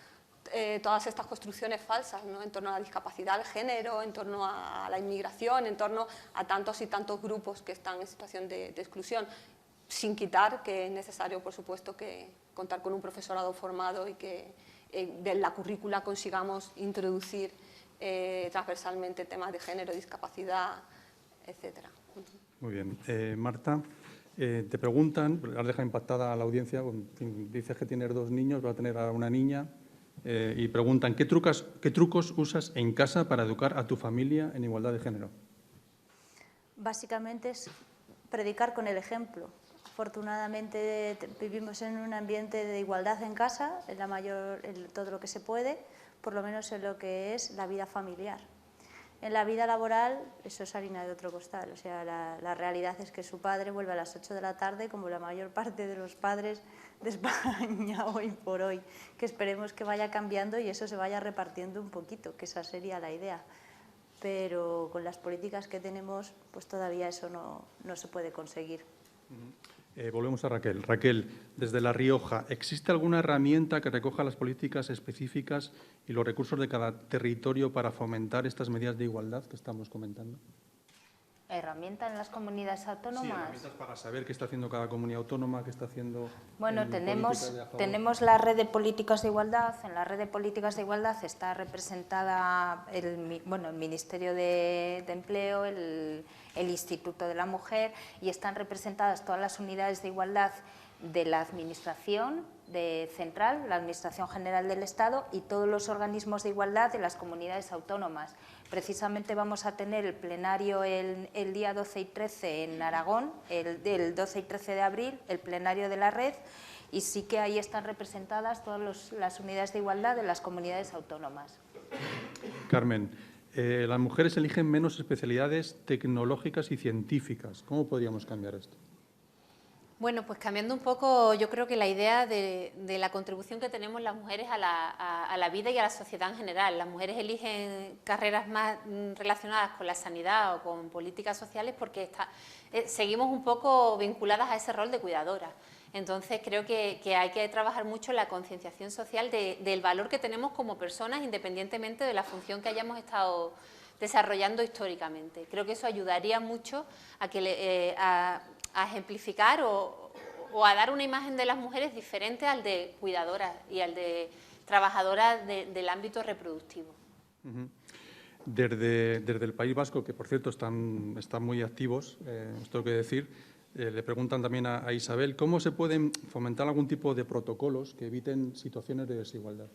todas estas construcciones falsas, ¿no?, en torno a la discapacidad, al género, en torno a la inmigración, en torno a tantos y tantos grupos que están en situación de exclusión, sin quitar que es necesario, por supuesto, que contar con un profesorado formado y que de la currícula consigamos introducir transversalmente temas de género, discapacidad, etcétera. Muy bien. Marta, te preguntan, has dejado impactada a la audiencia, en fin, dices que tienes 2 niños, va a tener a una niña, y preguntan, ¿qué trucos usas en casa para educar a tu familia en igualdad de género? Básicamente es predicar con el ejemplo. Afortunadamente vivimos en un ambiente de igualdad en casa, en todo lo que se puede, por lo menos en lo que es la vida familiar. En la vida laboral eso es harina de otro costal, o sea, la realidad es que su padre vuelve a las 8 de la tarde, como la mayor parte de los padres de España hoy por hoy, que esperemos que vaya cambiando y eso se vaya repartiendo un poquito, que esa sería la idea. Pero con las políticas que tenemos, pues todavía eso no se puede conseguir. Volvemos a Raquel. Raquel, desde La Rioja, ¿existe alguna herramienta que recoja las políticas específicas y los recursos de cada territorio para fomentar estas medidas de igualdad que estamos comentando? ¿Herramienta en las comunidades autónomas? Sí, herramientas para saber qué está haciendo cada comunidad autónoma, qué está haciendo... Bueno, tenemos la red de políticas de igualdad. En la red de políticas de igualdad está representada el Ministerio de Empleo, el Instituto de la Mujer, y están representadas todas las unidades de igualdad de la Administración central, la Administración General del Estado y todos los organismos de igualdad de las comunidades autónomas. Precisamente vamos a tener el plenario el día 12 y 13 en Aragón, el 12 y 13 de abril, el plenario de la red, y sí que ahí están representadas todas las unidades de igualdad de las comunidades autónomas. Carmen, las mujeres eligen menos especialidades tecnológicas y científicas. ¿Cómo podríamos cambiar esto? Bueno, pues cambiando un poco, yo creo que la idea de la contribución que tenemos las mujeres a la vida y a la sociedad en general. Las mujeres eligen carreras más relacionadas con la sanidad o con políticas sociales porque seguimos un poco vinculadas a ese rol de cuidadora. Entonces creo que hay que trabajar mucho en la concienciación social del valor que tenemos como personas, independientemente de la función que hayamos estado desarrollando históricamente. Creo que eso ayudaría mucho a ejemplificar o a dar una imagen de las mujeres diferente al de cuidadoras y al de trabajadoras del ámbito reproductivo. Desde el País Vasco, que por cierto están muy activos, os tengo que decir, le preguntan también a Isabel, ¿cómo se pueden fomentar algún tipo de protocolos que eviten situaciones de desigualdad?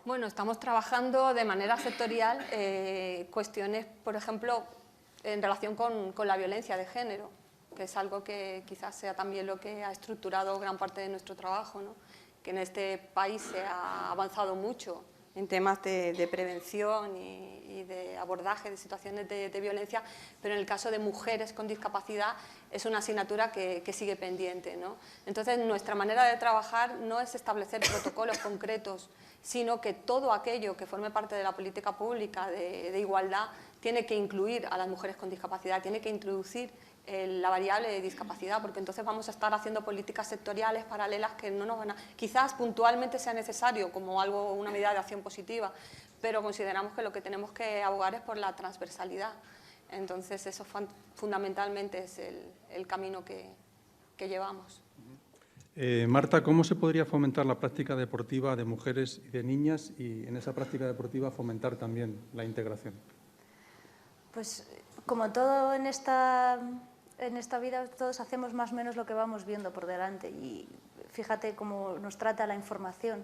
Bueno, estamos trabajando de manera sectorial cuestiones, por ejemplo, en relación con la violencia de género, que es algo que quizás sea también lo que ha estructurado gran parte de nuestro trabajo, ¿no? Que en este país se ha avanzado mucho en temas de prevención y de abordaje de situaciones de violencia, pero en el caso de mujeres con discapacidad es una asignatura que sigue pendiente, ¿no? Entonces, nuestra manera de trabajar no es establecer protocolos concretos, sino que todo aquello que forme parte de la política pública de igualdad tiene que incluir a las mujeres con discapacidad, tiene que introducir la variable de discapacidad, porque entonces vamos a estar haciendo políticas sectoriales paralelas que no nos van a... Quizás puntualmente sea necesario como una medida de acción positiva, pero consideramos que lo que tenemos que abogar es por la transversalidad. Entonces eso fundamentalmente es el camino que llevamos. Marta, ¿cómo se podría fomentar la práctica deportiva de mujeres y de niñas y en esa práctica deportiva fomentar también la integración? Pues como todo en esta vida, todos hacemos más o menos lo que vamos viendo por delante y fíjate cómo nos trata la información.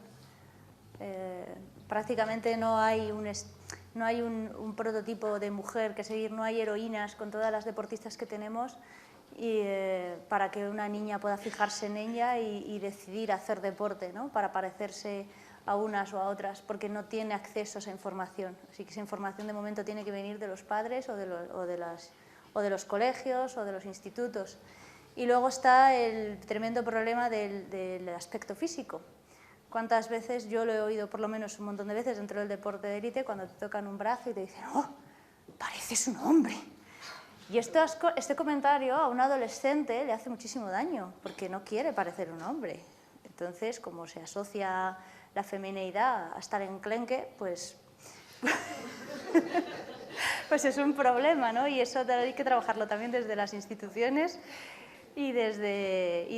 Prácticamente no hay un prototipo de mujer que seguir, no hay heroínas con todas las deportistas que tenemos y para que una niña pueda fijarse en ella y decidir hacer deporte, ¿no? Para parecerse a unas o a otras, porque no tiene acceso a esa información. Así que esa información de momento tiene que venir de los padres o de los colegios o de los institutos. Y luego está el tremendo problema del aspecto físico. ¿Cuántas veces yo lo he oído, por lo menos un montón de veces, dentro del deporte de élite, cuando te tocan un brazo y te dicen, ¡oh, pareces un hombre! Y este comentario a un adolescente le hace muchísimo daño, porque no quiere parecer un hombre. Entonces, como se asocia la femineidad a estar enclenque, pues es un problema, ¿no? Y eso hay que trabajarlo también desde las instituciones y desde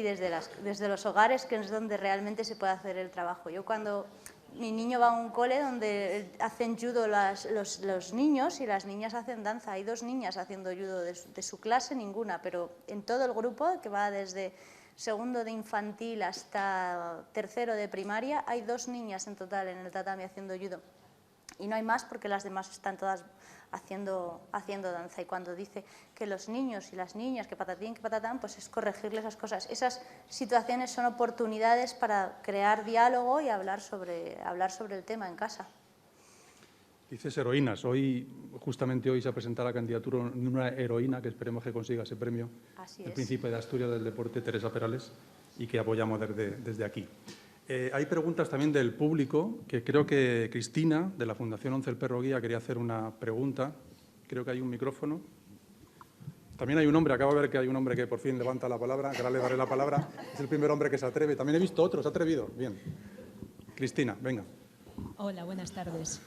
los hogares, que es donde realmente se puede hacer el trabajo. Yo cuando mi niño va a un cole donde hacen judo los niños y las niñas hacen danza. Hay 2 niñas haciendo judo de su clase, ninguna, pero en todo el grupo, que va desde segundo de infantil hasta tercero de primaria, hay 2 niñas en total en el tatami haciendo judo. Y no hay más porque las demás están todas haciendo danza. Y cuando dice que los niños y las niñas, que patatín, que patatán, pues es corregirle esas cosas. Esas situaciones son oportunidades para crear diálogo y hablar sobre el tema en casa. Dices heroínas. Justamente hoy se ha presentado la candidatura de una heroína que esperemos que consiga ese premio. Así el es. Príncipe de Asturias del Deporte, Teresa Perales, y que apoyamos desde aquí. Hay preguntas también del público, que creo que Cristina, de la Fundación Once el Perro Guía, quería hacer una pregunta. Creo que hay un micrófono. También hay un hombre, acabo de ver que hay un hombre que por fin levanta la palabra, que ahora le daré la palabra. Es el primer hombre que se atreve. También he visto otro, se ha atrevido. Bien. Cristina, venga. Hola, buenas tardes.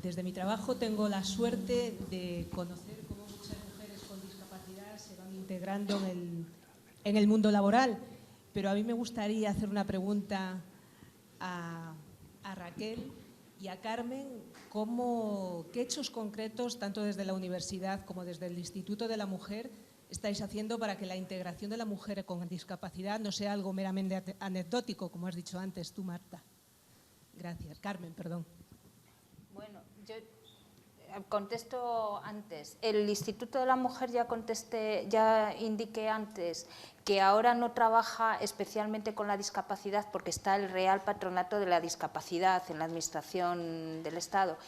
Desde mi trabajo tengo la suerte de conocer cómo muchas mujeres con discapacidad se van integrando en el mundo laboral. Pero a mí me gustaría hacer una pregunta a Raquel y a Carmen, ¿qué hechos concretos, tanto desde la universidad como desde el Instituto de la Mujer, estáis haciendo para que la integración de la mujer con discapacidad no sea algo meramente anecdótico, como has dicho antes tú, Marta? Gracias. Carmen, perdón. Bueno, yo contesto antes. El Instituto de la Mujer ya indiqué antes que ahora no trabaja especialmente con la discapacidad porque está el Real Patronato de la Discapacidad en la Administración del Estado,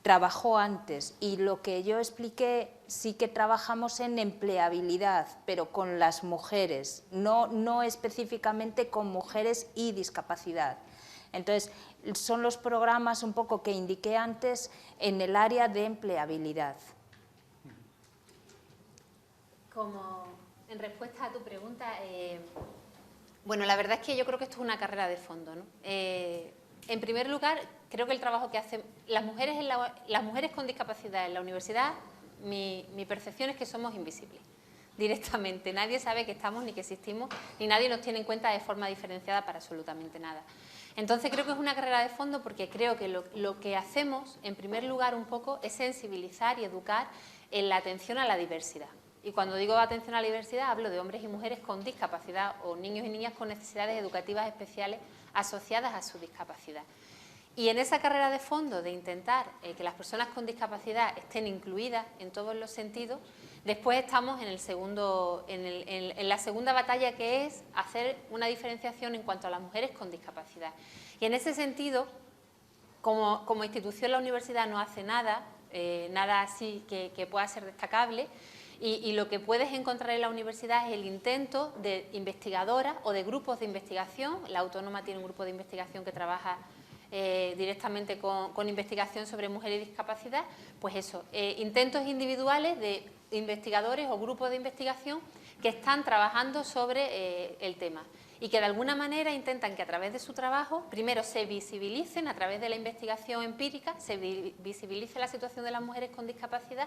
trabajó antes, y lo que yo expliqué, sí que trabajamos en empleabilidad, pero con las mujeres, no específicamente con mujeres y discapacidad. Entonces, son los programas un poco que indiqué antes en el área de empleabilidad. Como en respuesta a tu pregunta, bueno, la verdad es que yo creo que esto es una carrera de fondo, ¿no? En primer lugar, creo que el trabajo que hacen las mujeres con discapacidad en la universidad, mi percepción es que somos invisibles, directamente. Nadie sabe que estamos ni que existimos, ni nadie nos tiene en cuenta de forma diferenciada para absolutamente nada. Entonces creo que es una carrera de fondo porque creo que lo que hacemos, en primer lugar, un poco, es sensibilizar y educar en la atención a la diversidad. Y cuando digo atención a la diversidad, hablo de hombres y mujeres con discapacidad o niños y niñas con necesidades educativas especiales asociadas a su discapacidad. Y en esa carrera de fondo de intentar que las personas con discapacidad estén incluidas en todos los sentidos, después estamos en la segunda batalla, que es hacer una diferenciación en cuanto a las mujeres con discapacidad. Y en ese sentido, como institución, la universidad no hace nada así que pueda ser destacable. Y lo que puedes encontrar en la universidad es el intento de investigadoras o de grupos de investigación. La Autónoma tiene un grupo de investigación que trabaja directamente con investigación sobre mujeres y discapacidad. Pues eso, intentos individuales de investigadores o grupos de investigación que están trabajando sobre el tema y que de alguna manera intentan que a través de su trabajo, primero se visibilicen a través de la investigación empírica, se visibilice la situación de las mujeres con discapacidad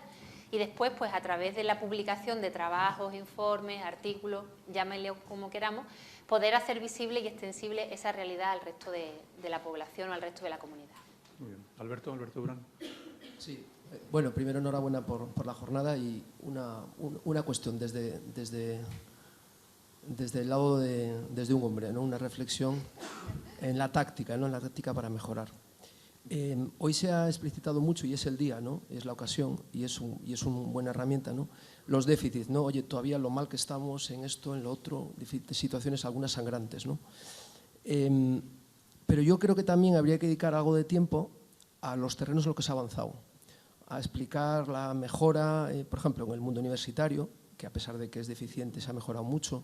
y después, pues a través de la publicación de trabajos, informes, artículos, llámenle como queramos, poder hacer visible y extensible esa realidad al resto de la población o al resto de la comunidad. Muy bien. Alberto Durán. Sí. Bueno, primero enhorabuena por la jornada y una cuestión desde el lado desde un hombre, ¿no? Una reflexión en la táctica, ¿no? En la táctica para mejorar. Hoy se ha explicitado mucho y es el día, ¿no? Es la ocasión y es una buena herramienta, ¿no? Los déficits, ¿no? Oye, todavía lo mal que estamos en esto, en lo otro, situaciones algunas sangrantes, ¿no? Pero yo creo que también habría que dedicar algo de tiempo a los terrenos en los que se ha avanzado, a explicar la mejora, por ejemplo, en el mundo universitario, que a pesar de que es deficiente se ha mejorado mucho,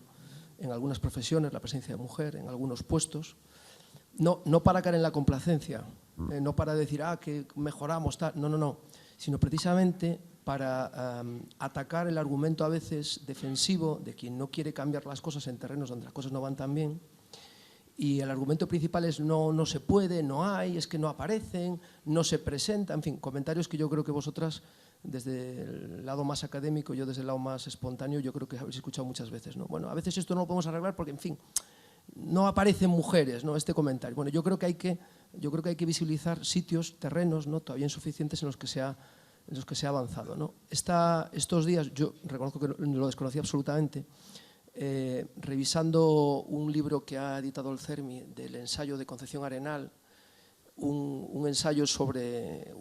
en algunas profesiones, la presencia de mujer, en algunos puestos, no para caer en la complacencia, no para decir, que mejoramos, tal, no, sino precisamente para atacar el argumento a veces defensivo de quien no quiere cambiar las cosas en terrenos donde las cosas no van tan bien. Y el argumento principal es no se puede, no hay, es que no aparecen, no se presentan, en fin, comentarios que yo creo que vosotras, desde el lado más académico, yo desde el lado más espontáneo, yo creo que habéis escuchado muchas veces, ¿no? Bueno, a veces esto no lo podemos arreglar porque, en fin, no aparecen mujeres, ¿no? Este comentario. Bueno, yo creo que hay que visibilizar sitios, terrenos, ¿no? Todavía insuficientes en los que se ha avanzado, ¿no? Estos días, yo reconozco que lo desconocía absolutamente, revisando un libro que ha editado el CERMI del ensayo de Concepción Arenal, un ensayo sobre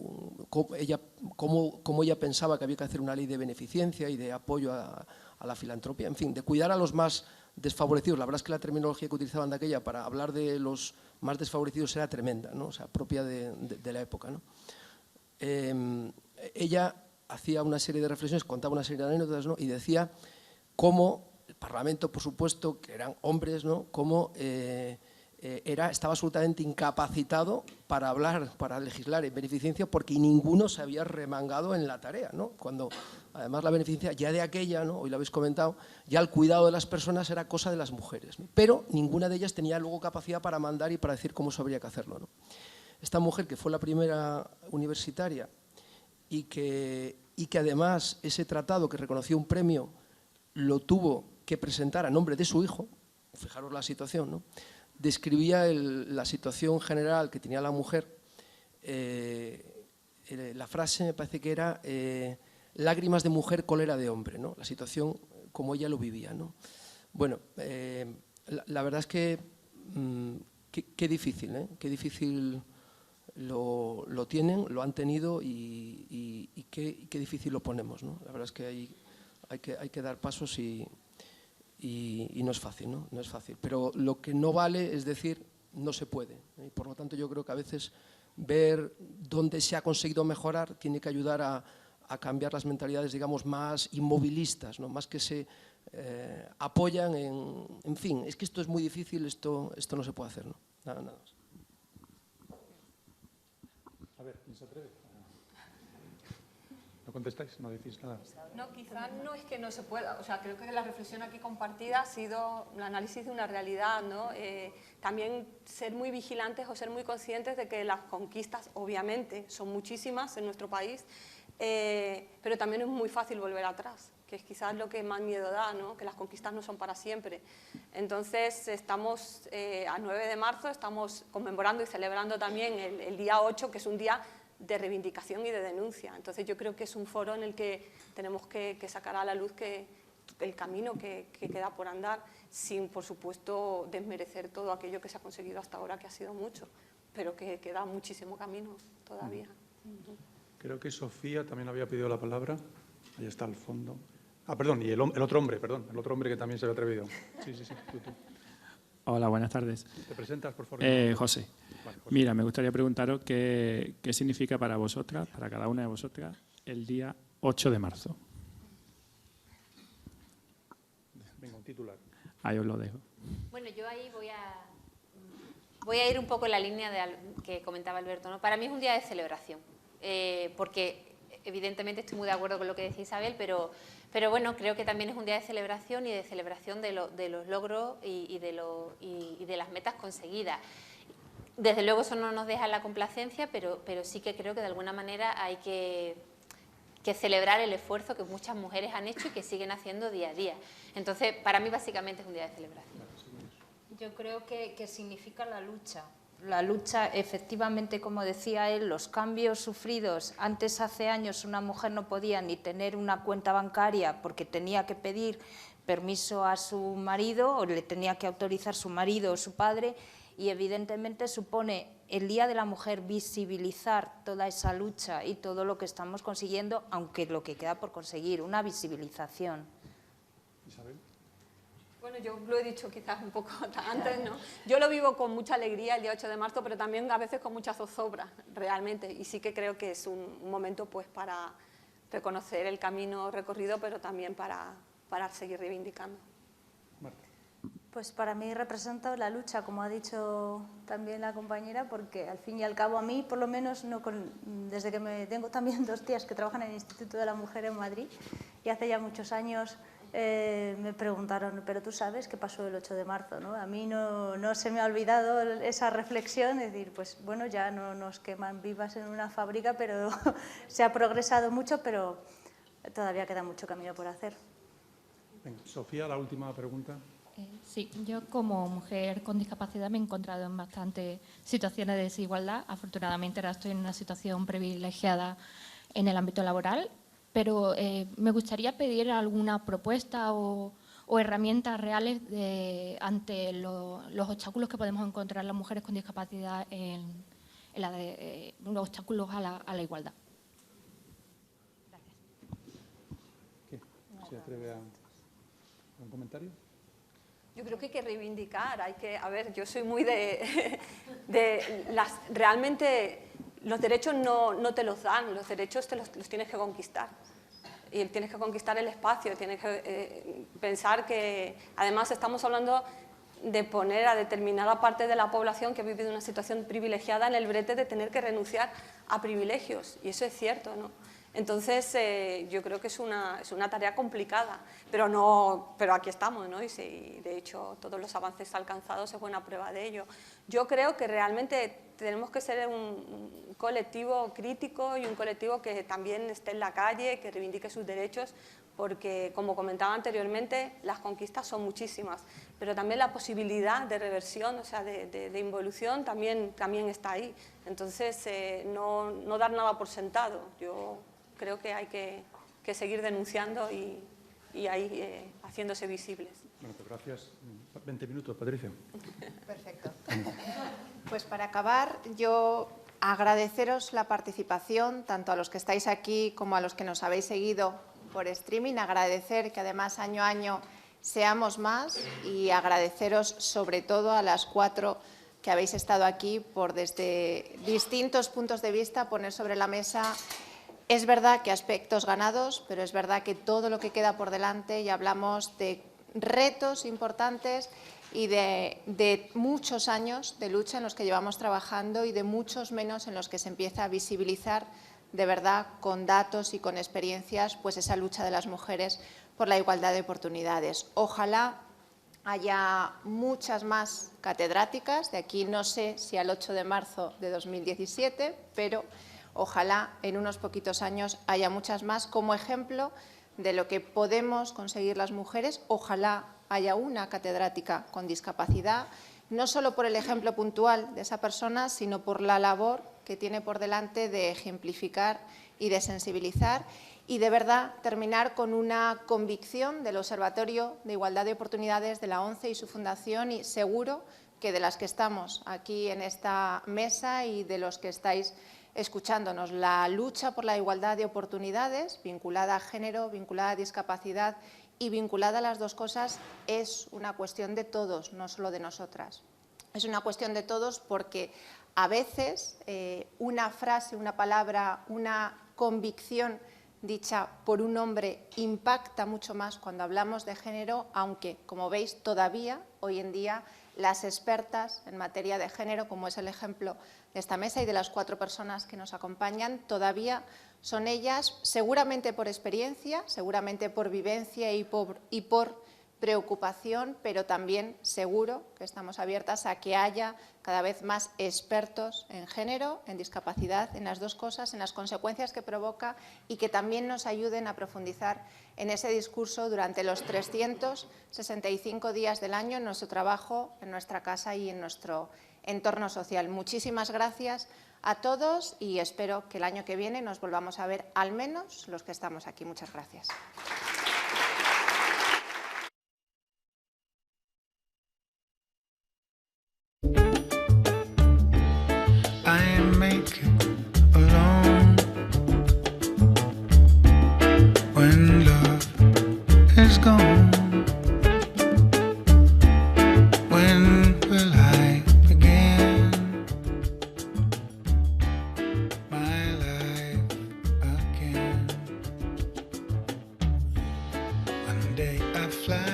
cómo ella pensaba que había que hacer una ley de beneficencia y de apoyo a la filantropía, en fin, de cuidar a los más desfavorecidos. La verdad es que la terminología que utilizaban de aquella para hablar de los más desfavorecidos era tremenda, ¿no? O sea, propia de la época, ¿no? Ella hacía una serie de reflexiones, contaba una serie de anécdotas, ¿no? Y decía cómo el Parlamento, por supuesto, que eran hombres, ¿no? Cómo estaba absolutamente incapacitado para hablar, para legislar en beneficencia, porque ninguno se había remangado en la tarea, ¿no? Cuando además la beneficencia ya de aquella, ¿no? Hoy lo habéis comentado, ya el cuidado de las personas era cosa de las mujeres, ¿no? Pero ninguna de ellas tenía luego capacidad para mandar y para decir cómo se habría que hacerlo, ¿no? Esta mujer, que fue la primera universitaria y que además ese tratado que reconoció un premio lo tuvo que presentar a nombre de su hijo, fijaros la situación, ¿no? Describía la situación general que tenía la mujer, la frase me parece que era lágrimas de mujer, cólera de hombre, ¿no? La situación como ella lo vivía, ¿no? Bueno, la verdad es que qué difícil, ¿eh? Qué difícil lo tienen, lo han tenido y qué difícil lo ponemos, ¿no? La verdad es que hay que dar pasos y no es fácil, ¿no? No es fácil. Pero lo que no vale es decir no se puede, ¿eh? Y por lo tanto yo creo que a veces ver dónde se ha conseguido mejorar tiene que ayudar a cambiar las mentalidades, digamos, más inmovilistas, ¿no? Más que se apoyan en fin, es que esto es muy difícil, esto no se puede hacer, ¿no? Nada más. A ver, ¿quién se atreve? ¿No contestáis? ¿No decís nada? No, quizás no es que no se pueda. O sea, creo que la reflexión aquí compartida ha sido un análisis de una realidad, ¿no? También ser muy vigilantes o ser muy conscientes de que las conquistas, obviamente, son muchísimas en nuestro país, pero también es muy fácil volver atrás, que es quizás lo que más miedo da, ¿no? Que las conquistas no son para siempre. Entonces, estamos a 9 de marzo, estamos conmemorando y celebrando también el día 8, que es un día de reivindicación y de denuncia. Entonces yo creo que es un foro en el que tenemos que sacar a la luz el camino que queda por andar, sin, por supuesto, desmerecer todo aquello que se ha conseguido hasta ahora, que ha sido mucho, pero que queda muchísimo camino todavía. Creo que Sofía también había pedido la palabra. Ahí está al fondo. Ah, perdón, y el otro hombre, perdón, el otro hombre que también se había atrevido. Sí, tú. Hola, buenas tardes. ¿Te presentas, por favor? José. Vale, José. Mira, me gustaría preguntaros qué significa para vosotras, para cada una de vosotras, el día 8 de marzo. Venga, un titular. Ahí os lo dejo. Bueno, yo ahí voy a ir un poco en la línea que comentaba Alberto, ¿no? Para mí es un día de celebración, porque evidentemente estoy muy de acuerdo con lo que decía Isabel, pero bueno, creo que también es un día de celebración y de celebración de los logros y de las metas conseguidas. Desde luego eso no nos deja en la complacencia, pero sí que creo que de alguna manera hay que celebrar el esfuerzo que muchas mujeres han hecho y que siguen haciendo día a día. Entonces, para mí básicamente es un día de celebración. Yo creo que significa la lucha. La lucha, efectivamente, como decía él, los cambios sufridos. Antes, hace años, una mujer no podía ni tener una cuenta bancaria porque tenía que pedir permiso a su marido o le tenía que autorizar su marido o su padre, y evidentemente supone el Día de la Mujer visibilizar toda esa lucha y todo lo que estamos consiguiendo, aunque lo que queda por conseguir, una visibilización. Isabel. Bueno, yo lo he dicho quizás un poco antes, ¿no? Yo lo vivo con mucha alegría el día 8 de marzo, pero también a veces con mucha zozobra, realmente. Y sí que creo que es un momento pues para reconocer el camino recorrido, pero también para seguir reivindicando. Marta. Pues para mí representa la lucha, como ha dicho también la compañera, porque al fin y al cabo a mí, por lo menos, desde que tengo también 2 tías que trabajan en el Instituto de la Mujer en Madrid, y hace ya muchos años me preguntaron, pero tú sabes qué pasó el 8 de marzo, ¿no? A mí no se me ha olvidado esa reflexión, es decir, pues bueno, ya no nos queman vivas en una fábrica, pero se ha progresado mucho, pero todavía queda mucho camino por hacer. Venga, Sofía, la última pregunta. Sí, yo como mujer con discapacidad me he encontrado en bastantes situaciones de desigualdad. Afortunadamente ahora estoy en una situación privilegiada en el ámbito laboral, pero me gustaría pedir alguna propuesta o herramientas reales ante los obstáculos que podemos encontrar las mujeres con discapacidad en los obstáculos a la igualdad. ¿Qué? ¿Se atreve a un comentario? Yo creo que hay que reivindicar, a ver, yo soy muy realmente los derechos no te los dan, los derechos los tienes que conquistar. Y tienes que conquistar el espacio, tienes que pensar que, además estamos hablando de poner a determinada parte de la población que ha vivido una situación privilegiada en el brete de tener que renunciar a privilegios, y eso es cierto, ¿no? Entonces, yo creo que es una tarea complicada, pero aquí estamos, ¿no? Y de hecho, todos los avances alcanzados es buena prueba de ello. Yo creo que realmente tenemos que ser un colectivo crítico y un colectivo que también esté en la calle, que reivindique sus derechos, porque, como comentaba anteriormente, las conquistas son muchísimas, pero también la posibilidad de reversión, o sea, de involución también está ahí. Entonces, no dar nada por sentado. Yo creo que hay que seguir denunciando y ahí haciéndose visibles. Bueno, pues gracias. 20 minutos, Patricia. Perfecto. Pues para acabar, yo agradeceros la participación, tanto a los que estáis aquí como a los que nos habéis seguido por streaming, agradecer que además año a año seamos más y agradeceros sobre todo a las 4 que habéis estado aquí por desde distintos puntos de vista poner sobre la mesa. Es verdad que aspectos ganados, pero es verdad que todo lo que queda por delante, y hablamos de retos importantes y de muchos años de lucha en los que llevamos trabajando y de muchos menos en los que se empieza a visibilizar de verdad con datos y con experiencias pues esa lucha de las mujeres por la igualdad de oportunidades. Ojalá haya muchas más catedráticas, de aquí no sé si al 8 de marzo de 2017, pero ojalá en unos poquitos años haya muchas más como ejemplo de lo que podemos conseguir las mujeres. Ojalá haya una catedrática con discapacidad, no solo por el ejemplo puntual de esa persona, sino por la labor que tiene por delante de ejemplificar y de sensibilizar, y de verdad terminar con una convicción del Observatorio de Igualdad de Oportunidades de la ONCE y su fundación, y seguro que de las que estamos aquí en esta mesa y de los que estáis escuchándonos. La lucha por la igualdad de oportunidades, vinculada a género, vinculada a discapacidad y vinculada a las dos cosas, es una cuestión de todos, no solo de nosotras. Es una cuestión de todos porque a veces una frase, una palabra, una convicción dicha por un hombre impacta mucho más cuando hablamos de género, aunque, como veis, todavía hoy en día las expertas en materia de género, como es el ejemplo de esta mesa y de las 4 personas que nos acompañan, todavía son ellas, seguramente por experiencia, seguramente por vivencia y por preocupación, pero también seguro que estamos abiertas a que haya cada vez más expertos en género, en discapacidad, en las dos cosas, en las consecuencias que provoca, y que también nos ayuden a profundizar en ese discurso durante los 365 días del año en nuestro trabajo, en nuestra casa y en nuestro entorno social. Muchísimas gracias a todos y espero que el año que viene nos volvamos a ver, al menos los que estamos aquí. Muchas gracias. When love is gone, when will I begin my life again? One day I fly